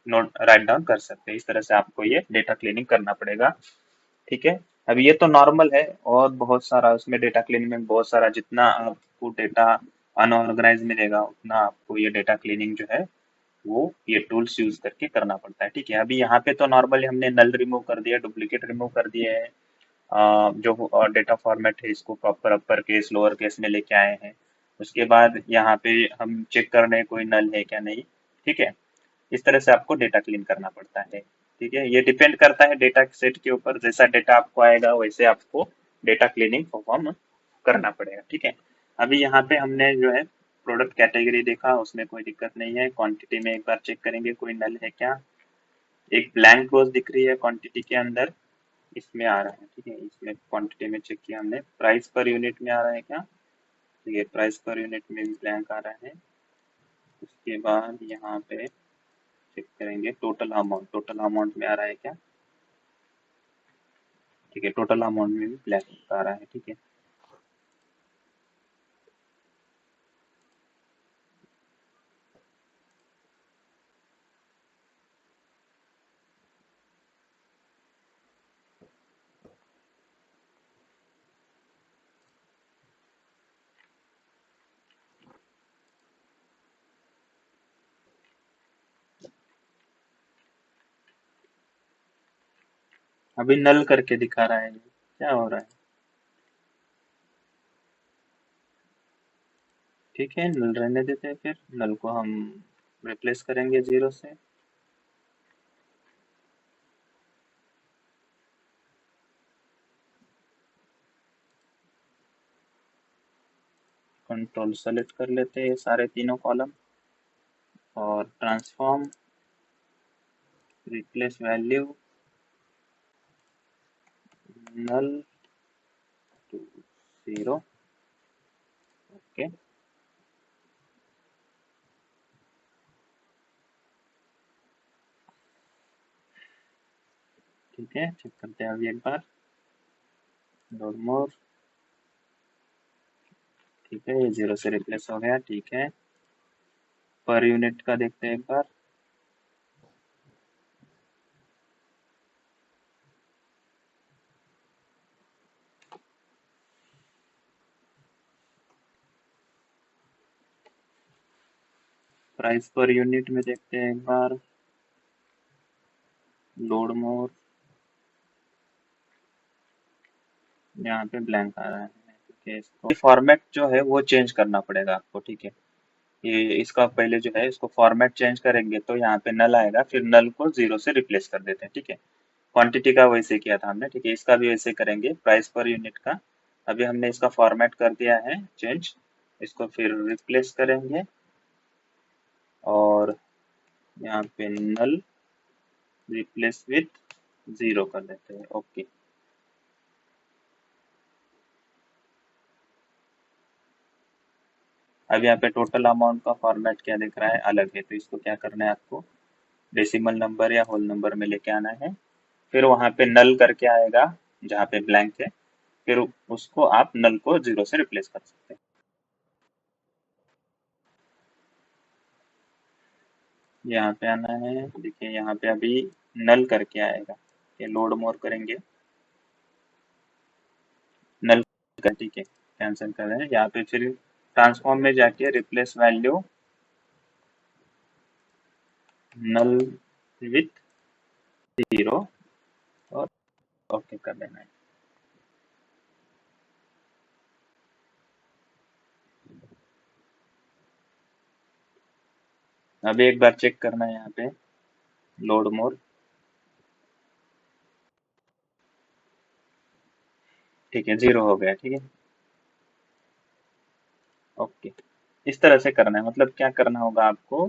नोट राइट डाउन कर सकते हैं। इस तरह से आपको ये डेटा क्लीनिंग करना पड़ेगा, ठीक है। अब ये तो नॉर्मल है, और बहुत सारा उसमें डेटा क्लीनिंग में बहुत सारा, जितना आपको डेटा अनऑर्गेनाइज मिलेगा उतना आपको ये डेटा क्लीनिंग जो है वो ये टूल्स यूज करके करना पड़ता है, ठीक है। अभी यहाँ पे तो नॉर्मली हमने नल रिमूव कर दिया, डुप्लीकेट रिमूव कर दिए हैं, जो डेटा फॉर्मेट है इसको proper upper case lower case में लेके आए हैं। उसके बाद यहाँ पे हम चेक कर रहे हैं कोई नल है क्या नहीं, ठीक है। इस तरह से आपको डेटा क्लीन करना पड़ता है, ठीक है। ये डिपेंड करता है डेटा सेट के ऊपर, जैसा डेटा आपको आएगा वैसे आपको डेटा क्लीनिंग परफॉर्म करना पड़ेगा, ठीक है। अभी यहाँ पे हमने जो है प्रोडक्ट कैटेगरी देखा, उसमें कोई दिक्कत नहीं है। क्वांटिटी में एक बार चेक करेंगे कोई नल है क्या, एक ब्लैंक रोज दिख रही है क्वांटिटी के अंदर, इसमें आ रहा है, ठीक है। इसमें क्वांटिटी में चेक किया हमने, प्राइस पर यूनिट में आ रहा है क्या, ठीक है, प्राइस पर यूनिट में भी ब्लैंक आ रहा है। उसके बाद यहाँ पे चेक करेंगे टोटल अमाउंट में आ रहा है क्या, ठीक है, टोटल अमाउंट में भी ब्लैंक आ रहा है, ठीक है। अभी नल करके दिखा रहा है, क्या हो रहा है? ठीक है, नल रहने देते हैं, फिर नल को हम रिप्लेस करेंगे 0 से। कंट्रोल सेलेक्ट कर लेते हैं सारे तीनों कॉलम और transform replace value null to 0। Okay, ठीक है, चेक करते हैं अभी एक बार। लोड मोर, ठीक है, ये 0 से रिप्लेस हो गया। ठीक है, पर यूनिट का देखते हैं एक बार। प्राइस पर यूनिट में देखते हैं एक बार। लोड मोर, यहाँ पे ब्लैंक आ रहा है। ठीक है, इसको फॉर्मेट जो है वो चेंज करना पड़ेगा आपको। ठीक है, ये इसका पहले जो है इसको फॉर्मेट चेंज करेंगे तो यहाँ पे नल आएगा, फिर नल को 0 से रिप्लेस कर देते हैं। ठीक है, क्वांटिटी का वैसे किया था हमने। ठीक है, इसका भी वैसे करेंगे प्राइस पर यूनिट का। अभी हमने इसका फॉर्मेट कर दिया है चेंज, इसको फिर रिप्लेस करेंगे और यहाँ पे नल रिप्लेस विथ 0 कर देते हैं। ओके, अब यहाँ पे टोटल अमाउंट का फॉर्मेट क्या दिख रहा है, अलग है। तो इसको क्या करना है आपको, डेसिमल नंबर या होल नंबर में लेके आना है। फिर वहां पे नल करके आएगा जहाँ पे ब्लैंक है, फिर उसको आप नल को 0 से रिप्लेस कर सकते हैं। यहाँ पे आना है, देखिए यहाँ पे अभी नल करके आएगा। ये लोड मोर करेंगे, नल का। ठीक है, कैंसिल कर रहे हैं यहाँ पे। फिर ट्रांसफॉर्म में जाके रिप्लेस वैल्यू नल विथ 0 और ओके कर देना है। अभी एक बार चेक करना है यहाँ पे, लोड मोर। ठीक है, 0 हो गया। ठीक है, ओके, इस तरह से करना है। मतलब क्या करना होगा आपको,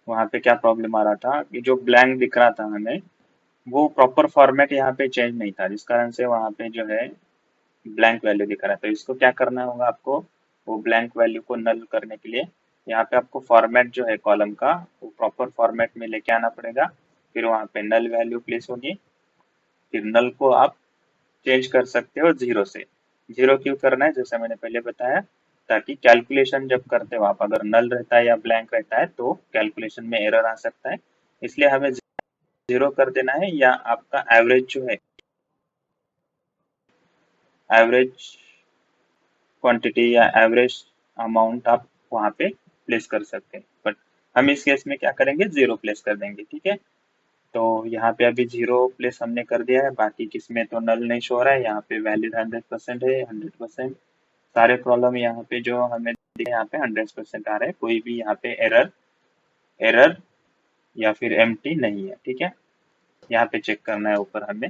वहाँ पे क्या प्रॉब्लम आ रहा था कि जो ब्लैंक दिख रहा था हमें, वो प्रॉपर फॉर्मेट यहाँ पे चेंज नहीं था, जिस कारण से वहाँ पे जो है ब्लैंक वैल्यू दिखा रहा था। तो इसको क्या करना होगा आपको, वो ब्लैंक वैल्यू को नल करने के लिए यहाँ पे आपको फॉर्मेट जो है कॉलम का, वो प्रॉपर फॉर्मेट में लेके आना पड़ेगा। फिर वहाँ पे नल वैल्यू प्लेस होगी, फिर नल को आप चेंज कर सकते हो 0 से। 0 क्यों करना है, जैसे मैंने पहले बताया, ताकि कैलकुलेशन जब करते हो आप, अगर नल रहता है या ब्लैंक रहता है तो कैलकुलेशन में एरर आ सकता है। इसलिए हमें 0 कर देना है, या आपका एवरेज जो है, एवरेज क्वांटिटी या एवरेज अमाउंट आप वहाँ पे प्लेस कर सकते हैं। बट हम इस केस में क्या करेंगे, 0 प्लेस कर देंगे। ठीक है, तो यहाँ पे अभी 0 प्लेस हमने कर दिया है, बाकी किसमें तो नल नहीं शो रहा है। यहाँ पे वैलिड 100% है, 100%। सारे प्रॉब्लम यहाँ पे जो हमें दिखे, यहाँ पे 100% आ रहे हैं, कोई भी यहाँ पे एरर एरर या फिर एम्प्टी नहीं है। ठीक है, यहाँ पे चेक करना है ऊपर हमें,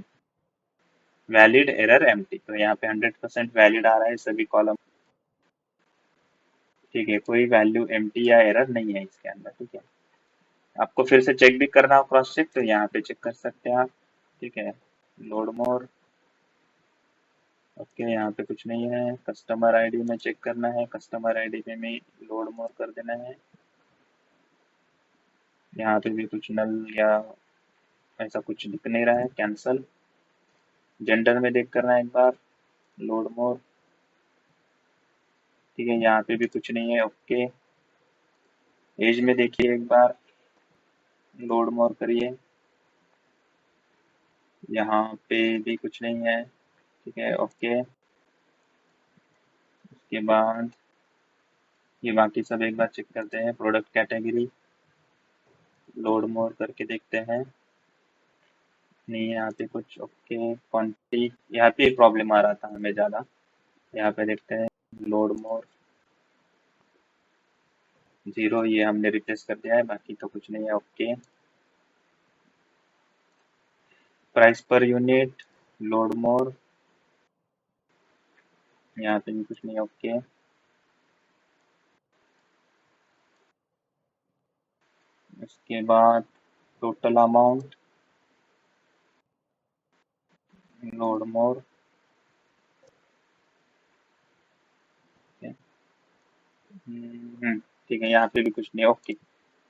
वैलिड एरर एम्प्टी, तो यहाँ पे 100% वैलिड आ रहा है सभी कॉलम। ठीक है, कोई वैल्यू एम्प्टी या एरर नहीं है इसके अंदर। ठीक है, आपको फिर से चेक भी करना हो क्रॉस चेक, तो यहाँ पे चेक कर सकते हैं आप। ठीक है, लोड मोर, ओके, यहाँ पे कुछ नहीं है। कस्टमर आईडी में चेक करना है, कस्टमर आईडी पे में लोड मोर कर देना है। यहाँ पे भी कुछ नल या ऐसा कुछ दिख नहीं रहा है, कैंसल। जेंडर में देख करना है एक बार, लोड मोर। ठीक है, यहाँ पे भी कुछ नहीं है, ओके। एज में देखिए एक बार, लोड मोर करिए, यहाँ पे भी कुछ नहीं है। ठीक है, ओके। उसके बाद ये बाकी सब एक बार चेक करते हैं। प्रोडक्ट कैटेगरी, लोड मोर करके देखते हैं। नहीं है यहाँ पे कुछ। ओके, क्वांटिटी यहाँ पे प्रॉब्लम आ रहा था हमें ज़्यादा। यहाँ पे देखते हैं, लोड मोर जीरो, ये हमने रिप्लेस कर दिया है, बाकी तो कुछ नहीं है। Okay, price per unit, load more, यहाँ पे भी कुछ नहीं है। ओके, उसके बाद टोटल अमाउंट, लोड मोर। ठीक है, यहाँ पे भी कुछ नहीं है। ओके,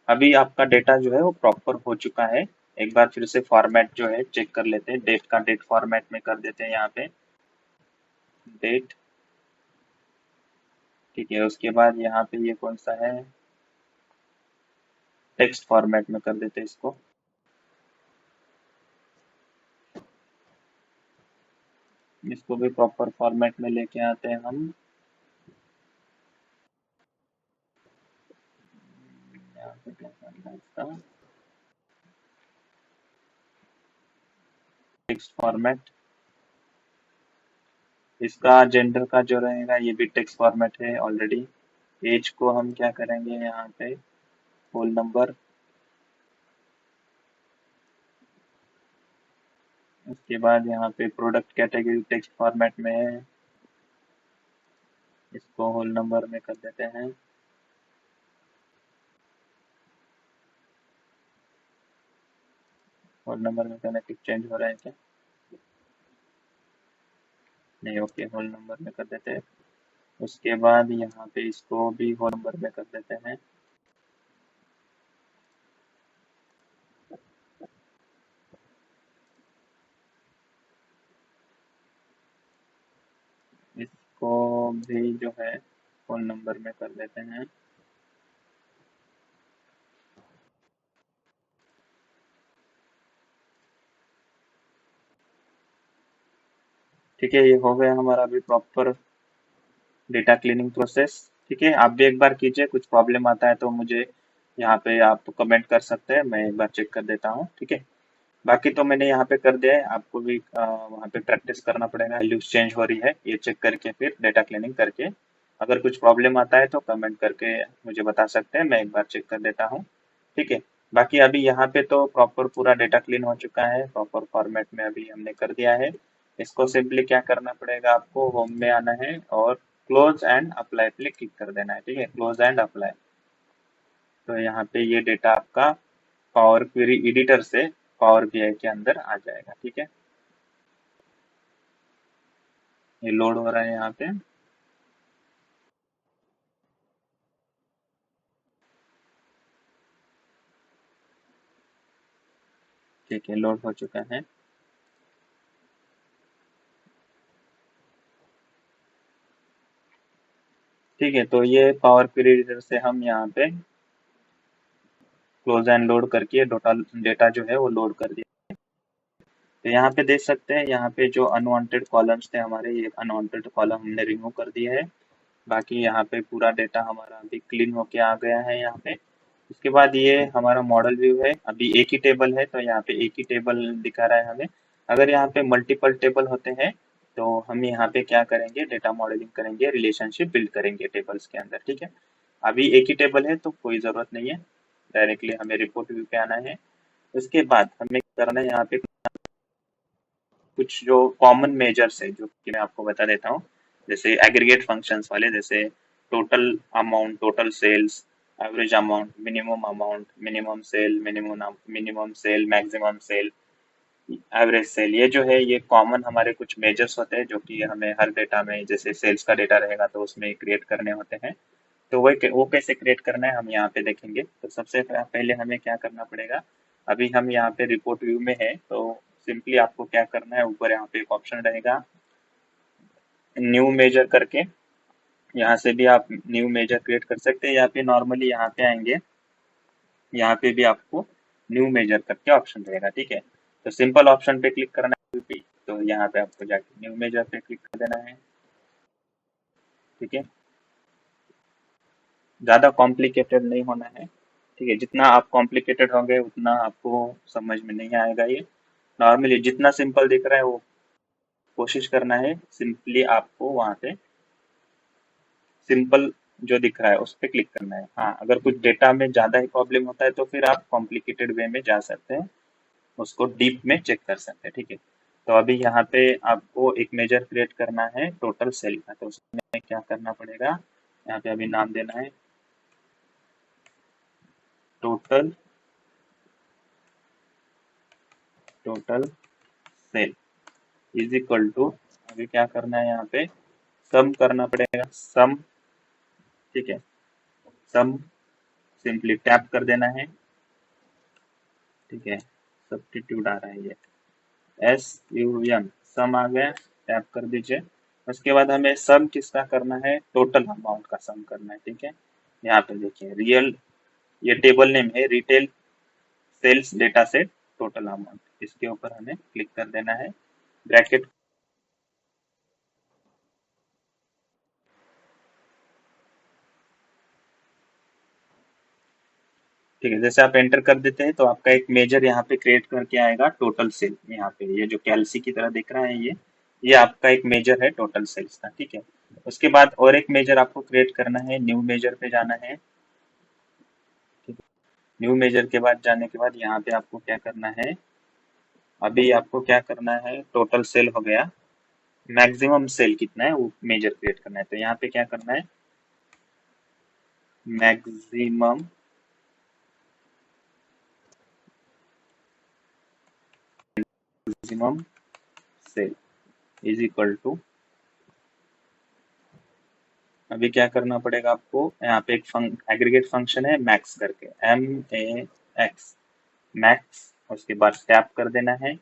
अभी आपका डेटा जो है वो प्रॉपर हो चुका है। एक बार फिर से फॉर्मेट जो है चेक कर लेते हैं, डेट का डेट फॉर्मेट में कर देते हैं यहाँ पे, डेट। ठीक है, उसके बाद यहाँ पे ये कौन सा है, टेक्स्ट फॉर्मेट में कर देते हैं इसको। इसको भी प्रॉपर फॉर्मेट में लेके आते हैं हम। यहाँ पे क्या करना है इसका, टेक्स्ट फॉर्मेट। इसका जेंडर का जो रहेगा ये भी टेक्स्ट फॉर्मेट है ऑलरेडी। एज को हम क्या करेंगे यहाँ पे, होल नंबर। उसके बाद यहाँ पे प्रोडक्ट कैटेगरी टेक्स्ट फॉर्मेट में है, इसको होल नंबर में कर देते हैं। होल नंबर में करना, टिक चेंज हो रहा है क्या, नहीं। ओके, होल नंबर में कर देते हैं। उसके बाद यहाँ पे इसको भी होल नंबर में कर देते हैं। इसको भी जो है होल नंबर में कर देते हैं। ठीक है, ये हो गया हमारा अभी प्रॉपर डेटा क्लीनिंग प्रोसेस। ठीक है, आप भी एक बार कीजिए, कुछ प्रॉब्लम आता है तो मुझे यहाँ पे आप कमेंट कर सकते हैं, मैं एक बार चेक कर देता हूँ। ठीक है, बाकी तो मैंने यहाँ पे कर दिया है, आपको भी वहाँ पे प्रैक्टिस करना पड़ेगा, वैल्यूज चेंज हो रही है ये चेक करके, फिर डेटा क्लीनिंग करके। अगर कुछ प्रॉब्लम आता है तो कमेंट करके मुझे बता सकते हैं, मैं एक बार चेक कर देता हूँ। ठीक है, बाकी अभी यहाँ पे तो प्रॉपर पूरा डेटा क्लीन हो चुका है, प्रॉपर फॉर्मेट में अभी हमने कर दिया है। इसको सिंपली क्या करना पड़ेगा, आपको होम में आना है और क्लोज एंड अप्लाई पे क्लिक कर देना है। ठीक है, क्लोज एंड अप्लाई। तो यहाँ पे ये डेटा आपका पावर क्वेरी एडिटर से पावर बीआई के अंदर आ जाएगा। ठीक है, ये लोड हो रहा है यहाँ पे। ठीक है, लोड हो चुका है। ठीक है, तो ये पावर क्वेरी एडिटर से हम यहाँ पे क्लोज एंड लोड करके टोटल डेटा जो है वो लोड कर दिया। तो यहाँ पे देख सकते हैं, यहाँ पे जो अनवांटेड कॉलम्स थे हमारे, ये अनवांटेड कॉलम हमने रिमूव कर दिए हैं। बाकी यहाँ पे पूरा डेटा हमारा अभी क्लीन होके आ गया है यहाँ पे। उसके बाद ये हमारा मॉडल व्यू है, अभी एक ही टेबल है तो यहाँ पे एक ही टेबल दिखा रहा है हमें। अगर यहाँ पे मल्टीपल टेबल होते हैं तो हम यहाँ पे क्या करेंगे, डेटा मॉडलिंग करेंगे, रिलेशनशिप बिल्ड करेंगे टेबल्स के अंदर। ठीक है, अभी एक ही टेबल है तो कोई जरूरत नहीं है, डायरेक्टली हमें रिपोर्ट व्यू पे आना है। उसके बाद हमें करना है, यहाँ पे कुछ जो कॉमन मेजर्स है जो कि मैं आपको बता देता हूँ, जैसे एग्रीगेट फंक्शंस वाले, जैसे total amount, total sales, average amount, minimum sale, minimum sale, maximum sale, average sale. ये जो है ये कॉमन हमारे कुछ मेजर्स होते हैं जो कि हमें हर डेटा में, जैसे सेल्स का डेटा रहेगा तो उसमें क्रिएट करने होते हैं। तो वो कैसे क्रिएट करना है हम यहाँ पे देखेंगे। तो सबसे पहले हमें क्या करना पड़ेगा, अभी हम यहाँ पे रिपोर्ट व्यू में है तो सिंपली आपको क्या करना है, ऊपर यहाँ पे एक ऑप्शन रहेगा न्यू मेजर करके, यहाँ से भी आप न्यू मेजर क्रिएट कर सकते हैं, या फिर नॉर्मली यहाँ पे आएंगे, यहाँ पे भी आपको न्यू मेजर करके ऑप्शन रहेगा। ठीक है, तो सिंपल ऑप्शन पे क्लिक करना है, तो यहाँ पे आपको जाके न्यू मेजर पे क्लिक कर देना है। ठीक है, ज़्यादा कॉम्प्लिकेटेड नहीं होना है। ठीक है, जितना आप कॉम्प्लिकेटेड होंगे उतना आपको समझ में नहीं आएगा ये। नॉर्मली जितना सिंपल दिख रहा है वो कोशिश करना है, सिंपली आपको वहां पे सिंपल जो दिख रहा है उस पर क्लिक करना है। हाँ, अगर कुछ डेटा में ज्यादा ही प्रॉब्लम होता है तो फिर आप कॉम्प्लिकेटेड वे में जा सकते हैं, उसको डीप में चेक कर सकते हैं, ठीक है। तो अभी यहाँ पे आपको एक मेजर क्रिएट करना है टोटल सेल का, तो उसमें क्या करना पड़ेगा, यहाँ पे अभी नाम देना है total total sale is equal to, अभी क्या करना है यहाँ पे सम करना पड़ेगा, सम, ठीक है। सम सिंपली टैप कर देना है, ठीक है। सब्स्टिट्यूट आ रहा है ये, एस यू एम, सम आ गया, टैप कर दीजिए। उसके बाद हमें सम किसका करना है, टोटल अमाउंट का सम करना है, ठीक है। यहाँ पे देखिए रियल, ये टेबल नेम है retail sales data set total amount, इसके ऊपर हमें क्लिक कर देना है, ब्रैकेट, ठीक है। जैसे आप एंटर कर देते हैं तो आपका एक मेजर यहाँ पे क्रिएट करके आएगा टोटल सेल, यहाँ पे ये जो कैलसी की तरह दिख रहा है ये आपका एक मेजर है टोटल सेल्स का, ठीक है। उसके बाद और एक मेजर आपको क्रिएट करना है, न्यू मेजर पे जाना है, ठीक है। न्यू मेजर के बाद जाने के बाद यहाँ पे आपको क्या करना है, अभी आपको क्या करना है, टोटल सेल हो गया, मैक्सिमम सेल कितना है वो मेजर क्रिएट करना है, तो यहाँ पे क्या करना है, maximum maximum sale is equal to, अभी क्या करना पड़ेगा आपको, यहाँ पे एक एग्रीगेट फंक्शन है मैक्स करके, MAX, मैक्स, उसके बाद टैप कर देना है।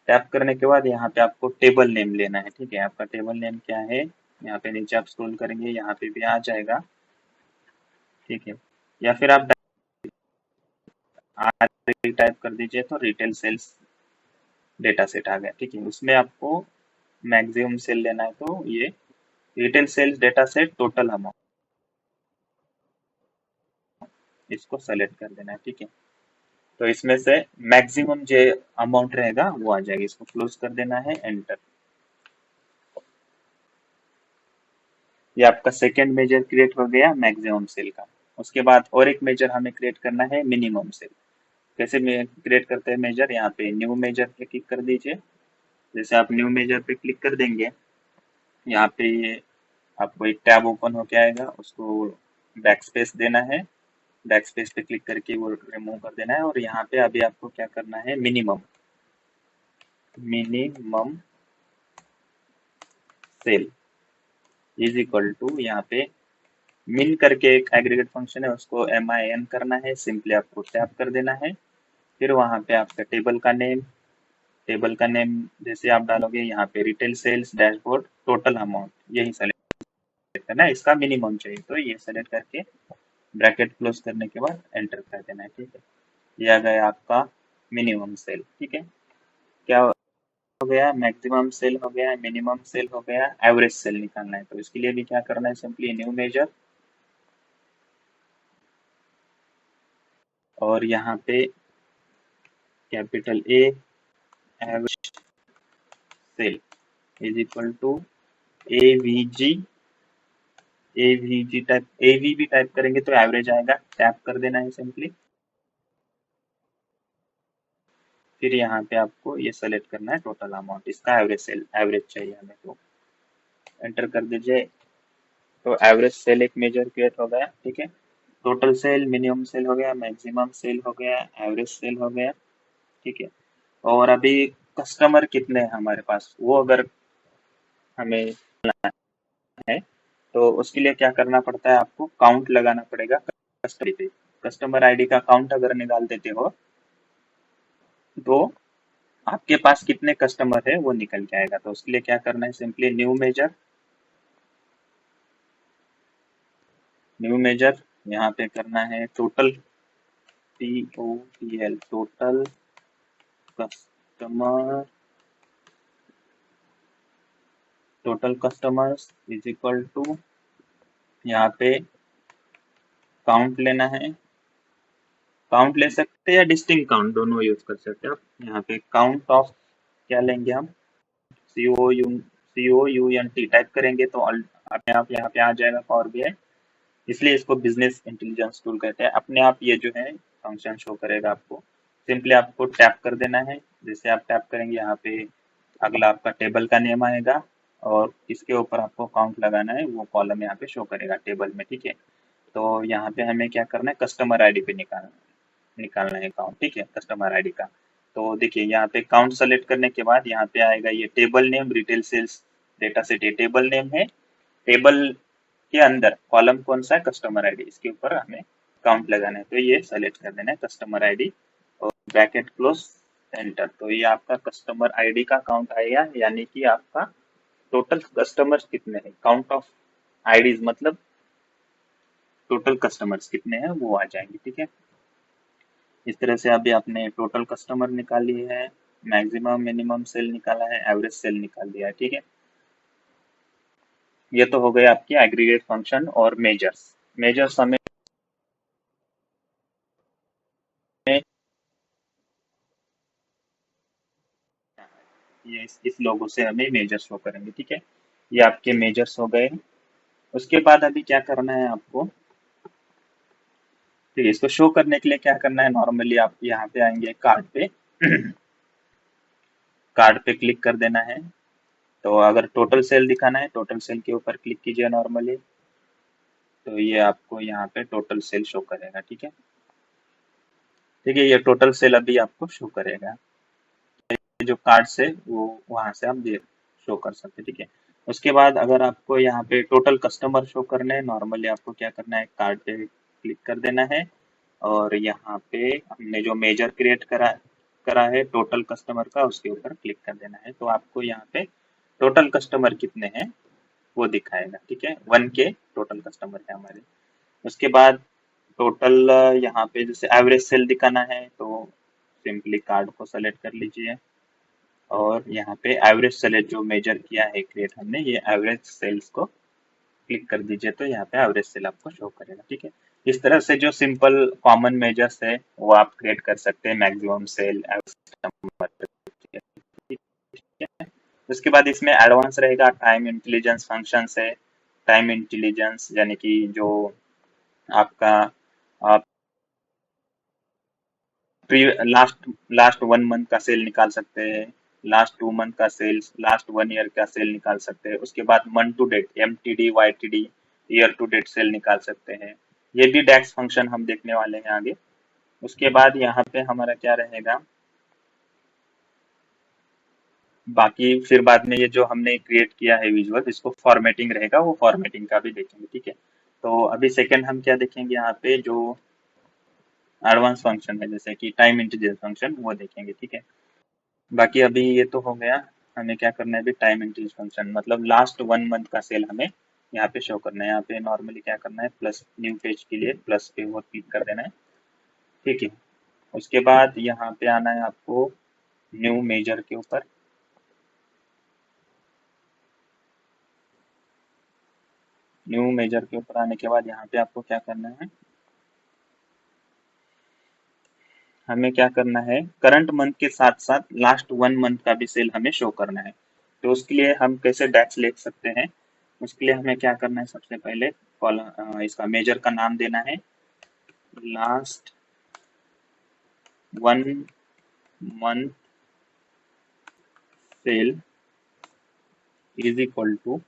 टैप करने के बाद यहाँ पे आपको टेबल नेम लेना है, ठीक है। आपका टेबल नेम क्या है, यहाँ पे नीचे आप स्क्रॉल करेंगे यहाँ पे भी आ जाएगा, ठीक है। या फिर आप टाइप कर दीजिए तो रिटेल सेल्स डेटा सेट आ गया, ठीक है। उसमें आपको मैक्सिमम सेल लेना है, तो ये retail sales data set total amount, इसको सेलेक्ट कर देना है, ठीक है। तो इसमें से मैक्सिमम जो अमाउंट रहेगा वो आ जाएगी, इसको क्लोज कर देना है, एंटर। ये आपका सेकेंड मेजर क्रिएट हो गया मैक्सिमम सेल का। उसके बाद और एक मेजर हमें क्रिएट करना है मिनिमम सेल। कैसे क्रिएट करते हैं मेजर, यहाँ पे न्यू मेजर पे क्लिक कर दीजिए। जैसे आप न्यू मेजर पे क्लिक कर देंगे, यहाँ पे ये आपको एक टैब ओपन होके आएगा, उसको बैक स्पेस देना है, बैक स्पेस पे क्लिक करके वो रिमूव कर देना है, और यहाँ पे अभी आपको क्या करना है, minimum minimum sale is equal to, यहाँ पे मिन करके एक एग्रीगेट फंक्शन है, उसको MIN करना है, सिंपली आपको टैप कर देना है। फिर वहां पे आपका टेबल का नेम जैसे आप डालोगे, यहाँ पे retail sales dashboard total amount यही सेलेक्ट करना है, इसका मिनिमम चाहिए तो ये सेलेक्ट करके ब्रैकेट क्लोज करने के बाद एंटर कर देना है, ठीक है। ये आ गया आपका मिनिमम सेल, ठीक है। क्या हो गया, मैक्सिमम सेल हो गया, मिनिमम सेल हो गया, एवरेज सेल निकालना है, तो इसके लिए भी क्या करना है, सिंपली न्यू मेजर, और यहाँ पे capital A, average sale is equal to AVG, AVG type, AV भी टाइप करेंगे तो एवरेज आएगा, टैप कर देना है सिंपली। फिर यहाँ पे आपको ये सेलेक्ट करना है टोटल अमाउंट, इसका एवरेज सेल एवरेज चाहिए हमें, तो एंटर कर दीजिए। तो एवरेज सेल एक मेजर क्रिएट हो गया, ठीक है। टोटल सेल, मिनिमम सेल हो गया, मैक्सिमम सेल हो गया, एवरेज सेल हो गया, ठीक है। और अभी कस्टमर कितने हैं हमारे पास, वो अगर हमें है तो उसके लिए क्या करना पड़ता है, आपको काउंट लगाना पड़ेगा कस्टमर पे। कस्टमर आईडी का काउंट अगर निकाल देते हो तो आपके पास कितने कस्टमर है वो निकल के आएगा। तो उसके लिए क्या करना है, सिंपली न्यू मेजर यहाँ पे करना है total, TOTL total customer, total customers is equal to, यहाँ पे काउंट लेना है, काउंट ले सकते हैं या डिस्टिंक्ट काउंट, दोनों यूज कर सकते हैं आप। यहाँ पे काउंट ऑफ क्या लेंगे हम, COUNT टाइप करेंगे तो अपने आप यहाँ पे आ जाएगा पावर BI। इसलिए इसको बिजनेस इंटेलिजेंस टूल कहते हैं। अपने आप ये जो है फंक्शन शो करेगा आपको। सिंपली आपको टैप कर देना है। जैसे आप टैप करेंगे यहाँ पे अगला आपका टेबल का नेम आएगा और इसके ऊपर आपको काउंट लगाना है, वो कॉलम यहाँ पे शो करेगा टेबल में, ठीक है। तो यहाँ पे हमें क्या करना है, कस्टमर आईडी पे निकालना है काउंट, ठीक है, कस्टमर आईडी का। तो देखिए यहाँ पे काउंट सेलेक्ट करने के बाद यहाँ पे आएगा ये table name retail sales data set, ये टेबल नेम है। टेबल के अंदर कॉलम कौन सा है, कस्टमर आईडी, इसके ऊपर हमें काउंट लगाना है। तो ये सेलेक्ट कर देना है कस्टमर आईडी और ब्रैकेट क्लोज एंटर। तो ये आपका कस्टमर आईडी का काउंट आएगा, यानी कि आपका टोटल कस्टमर्स कितने हैं, काउंट ऑफ आईडीज मतलब टोटल कस्टमर्स कितने हैं वो आ जाएंगे, ठीक है। इस तरह से अभी आपने टोटल कस्टमर निकाल लिए है, मैक्सिमम मिनिमम सेल निकाला है, एवरेज सेल निकाल दिया है, ठीक है। ये तो हो गया आपकी एग्रीगेट फंक्शन और मेजर्स। मेजर्स हमें ये इस लोगों से हमें मेजर्स शो करेंगे, ठीक है। ये आपके मेजर्स हो गए। उसके बाद अभी क्या करना है आपको, ठीक है, इसको शो करने के लिए क्या करना है, नॉर्मली आप यहाँ पे आएंगे कार्ड पे कार्ड पे क्लिक कर देना है। तो अगर टोटल सेल दिखाना है, टोटल सेल के ऊपर क्लिक कीजिए नॉर्मली। तो ये आपको यहाँ पे टोटल सेल शो करेगा, ठीक है। ठीक है, ये टोटल सेल अभी आपको शो करेगा। जो कार्ड से वो वहां से आप देख शो कर सकते हैं, ठीक है। उसके बाद अगर आपको यहाँ पे टोटल कस्टमर शो करना है, नॉर्मली आपको क्या करना है, कार्ड पे क्लिक कर देना है और यहाँ पे हमने जो मेजर क्रिएट करा करा है टोटल कस्टमर का, उसके ऊपर क्लिक कर देना है। तो आपको यहाँ पे टोटल कस्टमर कितने हैं वो दिखाएगा, ठीक है। 1K टोटल कस्टमर है हमारे। उसके बाद टोटल यहाँ पे जैसे एवरेज सेल दिखाना है तो सिंपली कार्ड को सेलेक्ट कर लीजिए और यहाँ पे एवरेज सेल जो मेजर किया है क्रिएट हमने, ये एवरेज सेल्स को क्लिक कर दीजिए तो यहाँ पे एवरेज सेल आपको शो करेगा, ठीक है। इस तरह से जो सिंपल कॉमन मेजर्स है वो आप क्रिएट कर सकते हैं, मैक्सिमम सेल, उसके बाद इसमें एडवांस रहेगा टाइम इंटेलिजेंस फंक्शन है। टाइम इंटेलिजेंस यानी कि जो आपका लास्ट लास्ट 1 मंथ का सेल निकाल सकते हैं, लास्ट 2 मंथ का सेल्स, लास्ट 1 ईयर का सेल निकाल सकते हैं। उसके बाद month to date MTD YTD year to date sale निकाल सकते हैं। ये भी डैक्स फंक्शन हम देखने वाले हैं आगे। उसके बाद यहाँ पे हमारा क्या रहेगा, बाकी फिर बाद में ये जो हमने क्रिएट किया है विजुअल, इसको फॉर्मेटिंग रहेगा, वो फॉर्मेटिंग का भी देखेंगे, ठीक है। तो अभी सेकंड हम क्या देखेंगे, यहाँ पे जो एडवांस फंक्शन है जैसे कि टाइम इंटीजर फंक्शन वो देखेंगे, ठीक है। बाकी अभी ये तो हो गया, हमें क्या करना है अभी, टाइम इंटीजर फंक्शन मतलब लास्ट 1 मंथ का सेल हमें यहाँ पे शो करना है। यहाँ पे नॉर्मली क्या करना है, प्लस न्यू पेज के लिए प्लस पे वो क्लिक कर देना है, ठीक है। उसके बाद यहाँ पे आना है आपको न्यू मेजर के ऊपर। न्यू मेजर के ऊपर आने के बाद यहाँ पे आपको क्या करना है, हमें क्या करना है, करंट मंथ के साथ साथ लास्ट 1 मंथ का भी सेल हमें शो करना है। तो उसके लिए हम कैसे डैक्स लिख सकते हैं, उसके लिए हमें क्या करना है, सबसे पहले कॉलम इसका मेजर का नाम देना है, last 1 month sale is equal to,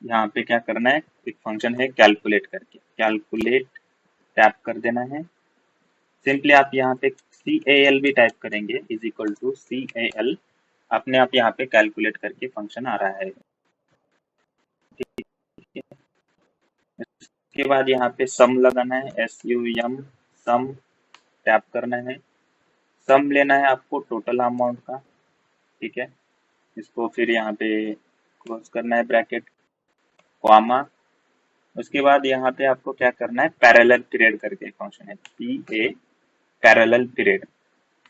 यहाँ पे क्या करना है, एक फंक्शन है कैलकुलेट करके, कैलकुलेट टैप कर देना है। सिंपली आप यहाँ पे CAL भी टाइप करेंगे, इज इक्वल टू CAL, अपने आप यहाँ पे कैलकुलेट करके फंक्शन आ रहा है, ठीक है। उसके बाद यहाँ पे सम लगाना है, SUM, सम टैप करना है। सम लेना है आपको टोटल अमाउंट का, ठीक है। इसको फिर यहाँ पे क्लोज करना है ब्रैकेट, कॉमा। उसके बाद यहाँ पे आपको क्या करना है, पैरेलल पीरियड करके फंक्शन है, PA पैरेलल पीरियड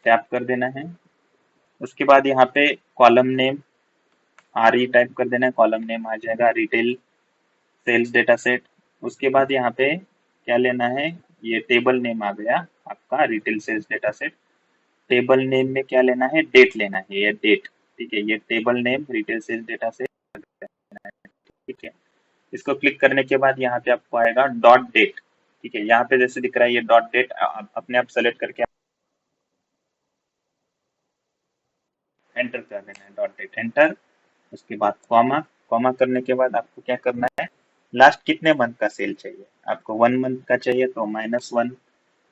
टैप कर देना है। उसके बाद यहाँ पे कॉलम नेम RE टाइप कर देना है, कॉलम नेम आ जाएगा रिटेल सेल्स डेटा सेट। उसके बाद यहाँ पे क्या लेना है, ये टेबल नेम आ गया आपका retail sales data set. Table name में क्या लेना है, डेट लेना है, ये डेट, ठीक है, ये table name retail sales data set, ठीक है। इसको क्लिक करने के बाद यहाँ पे आपको आएगा डॉट डेट, ठीक है, यहाँ पे जैसे दिख रहा है ये डॉट डेट, अपने आप सेलेक्ट करके एंटर कर देना है, डॉट डेट एंटर। उसके बाद कॉमा, कॉमा करने के बाद आपको क्या करना है, लास्ट कितने मंथ का सेल चाहिए, आपको 1 मंथ का चाहिए तो -1,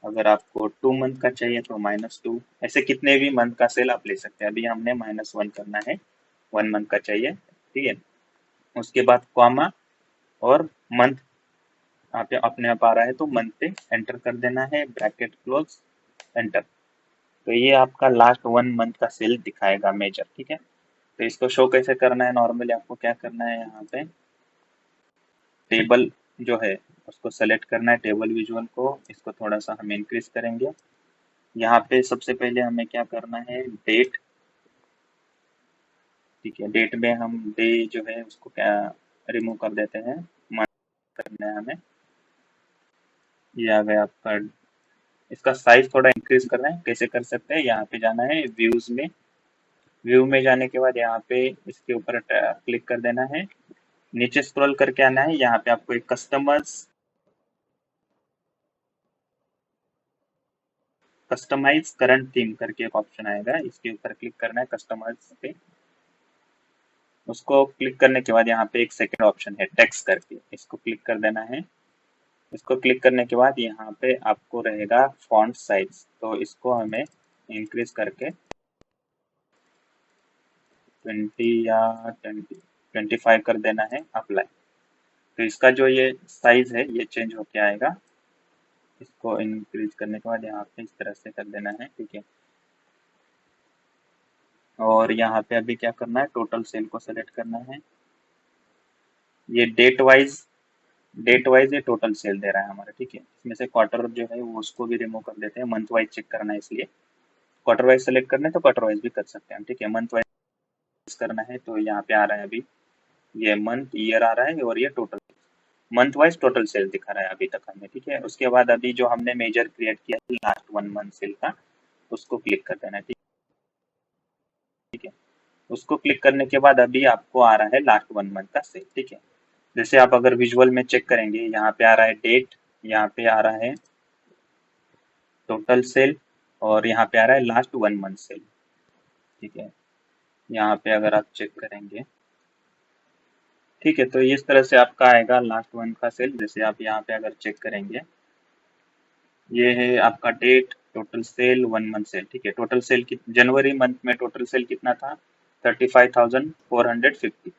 अगर आपको 2 मंथ का चाहिए तो -2, ऐसे कितने भी मंथ का सेल आप ले सकते हैं। अभी हमने -1 करना है, 1 मंथ का चाहिए, ठीक है। उसके बाद कॉमा और मंथ यहाँ पे अपने आप आ रहा है तो मंथ पे एंटर कर देना है, ब्रैकेट क्लोज, एंटर। तो ये आपका लास्ट 1 मंथ का सेल दिखाएगा मेजर, ठीक है। तो इसको शो कैसे करना है, नॉर्मली आपको क्या करना है, यहाँ पे टेबल जो है उसको सेलेक्ट करना है, टेबल विजुअल को, इसको थोड़ा सा हम इंक्रीज करेंगे। यहाँ पे सबसे पहले हमें क्या करना है, डेट, ठीक है, डेट में हम डे जो है उसको क्या रिमूव कर देते हैं, मंथ करना है हमें। ये आ गया आपका, इसका साइज थोड़ा इंक्रीज करना है, कैसे कर सकते हैं, यहाँ पे जाना है व्यूज में, व्यू में जाने के बाद यहाँ पे इसके ऊपर क्लिक कर देना है, नीचे स्क्रॉल करके आना है, यहाँ पे आपको एक कस्टमाइज करंट थीम करके एक ऑप्शन आएगा, इसके ऊपर क्लिक करना है कस्टमाइज पे। उसको क्लिक करने के बाद यहाँ पे एक सेकेंड ऑप्शन है टेक्स्ट करके, इसको क्लिक कर देना है। इसको क्लिक करने के बाद यहाँ पे आपको रहेगा फॉन्ट साइज, तो इसको हमें इंक्रीज करके 20 या 25 कर देना है, अप्लाई। तो इसका जो ये साइज है ये चेंज होके आएगा, इसको इंक्रीज करने के बाद यहाँ पे इस तरह से कर देना है, ठीक है। और यहाँ पे अभी क्या करना है, टोटल सेल को सेलेक्ट करना है, ये डेट वाइज ये टोटल सेल दे रहा है हमारा, ठीक है। इसमें से क्वार्टर जो है वो उसको भी रिमूव कर देते हैं, मंथ वाइज चेक करना है, इसलिए क्वार्टर वाइज सेलेक्ट करना है तो क्वार्टर वाइज भी कर सकते हैं, ठीक है। मंथ वाइज करना है तो यहाँ पे आ रहा है अभी ये मंथ ईयर आ रहा है, और ये total month wise total sale दिखा रहा है अभी तक हमें, ठीक है। उसके बाद अभी जो हमने मेजर क्रिएट किया लास्ट 1 मंथ सेल का, उसको क्लिक कर देना है, ठीक है। उसको क्लिक करने के बाद अभी आपको आ रहा है लास्ट 1 मंथ का सेल, ठीक है। जैसे आप अगर विजुअल में चेक करेंगे, यहाँ पे आ रहा है डेट, यहाँ पे आ रहा है टोटल सेल, और यहाँ पे आ रहा है लास्ट 1 मंथ सेल, ठीक है। यहाँ पे अगर आप चेक करेंगे, ठीक है, तो इस तरह से आपका आएगा लास्ट 1 का सेल। जैसे आप यहाँ पे अगर चेक करेंगे, ये है आपका date, total sale, 1 month sale, ठीक है। टोटल सेल जनवरी मंथ में टोटल सेल कितना था, 35,450।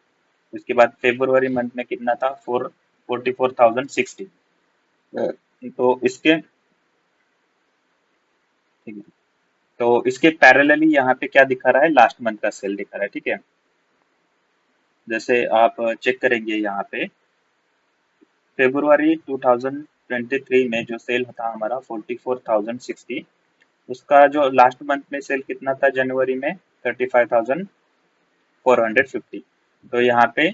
उसके बाद फेब्रुवरी मंथ में कितना था, 44,060। तो इसके, ठीक है, तो इसके पैरेलली यहाँ पे क्या दिखा रहा है, लास्ट मंथ का सेल दिखा रहा है, ठीक है। जैसे आप चेक करेंगे यहाँ पे फेब्रुवरी 2023 में जो सेल था हमारा 44,060, उसका जो लास्ट मंथ में सेल कितना था जनवरी में, 35,450। तो यहाँ पे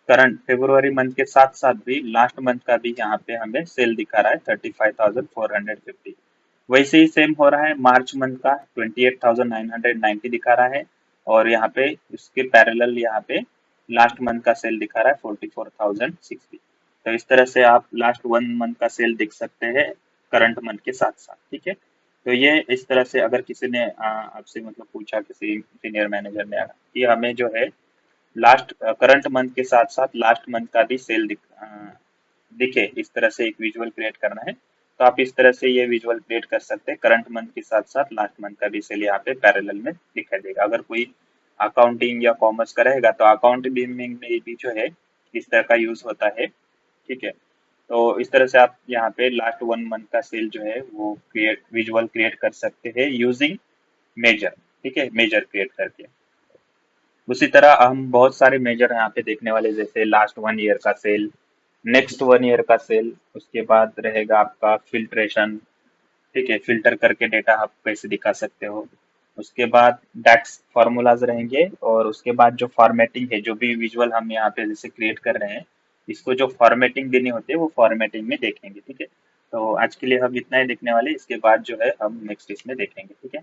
करंट फेब्रुवरी मंथ के साथ साथ भी लास्ट मंथ का भी यहाँ पे हमें सेल दिखा रहा है 35,450। वैसे ही सेम हो रहा है मार्च मंथ का, 28,990 दिखा रहा है, और यहाँ पे उसके पैरेलल यहाँ पे लास्ट मंथ का सेल दिखा रहा है 44,060। तो इस तरह से आप लास्ट 1 मंथ का सेल देख सकते हैं करंट मंथ के साथ साथ, ठीक है। तो ये इस तरह से अगर किसी ने आपसे मतलब पूछा, किसी सीनियर मैनेजर ने कि हमें जो है लास्ट करंट मंथ के साथ साथ लास्ट मंथ का भी सेल दिखे, इस तरह से एक विजुअल क्रिएट करना है, तो आप इस तरह से ये विजुअल क्रिएट कर सकते हैं, करंट मंथ के साथ साथ लास्ट मंथ का भी सेल यहाँ पे पैरेलल में दिखाई देगा। अगर कोई अकाउंटिंग या कॉमर्स का रहेगा तो अकाउंटिंग में भी जो है इस तरह का यूज होता है, ठीक है। तो इस तरह से आप यहाँ पे लास्ट 1 मंथ का सेल जो है वो विजुअल क्रिएट कर सकते हैं यूजिंग मेजर, ठीक है, मेजर क्रिएट करके। उसी तरह हम बहुत सारे मेजर यहाँ पे देखने वाले, जैसे लास्ट 1 ईयर का सेल, नेक्स्ट 1 ईयर का सेल, उसके बाद रहेगा आपका फिल्ट्रेशन, ठीक है, फिल्टर करके डेटा आप कैसे दिखा सकते हो। उसके बाद डैक्स फॉर्मूलाज रहेंगे, और उसके बाद जो फॉर्मेटिंग है, जो भी विजुअल हम यहाँ पे जैसे क्रिएट कर रहे हैं, इसको जो फॉर्मेटिंग देनी होती है वो फॉर्मेटिंग में देखेंगे, ठीक है। तो आज के लिए हम इतना ही देखने वाले, इसके बाद जो है हम नेक्स्ट इसमें देखेंगे, ठीक है।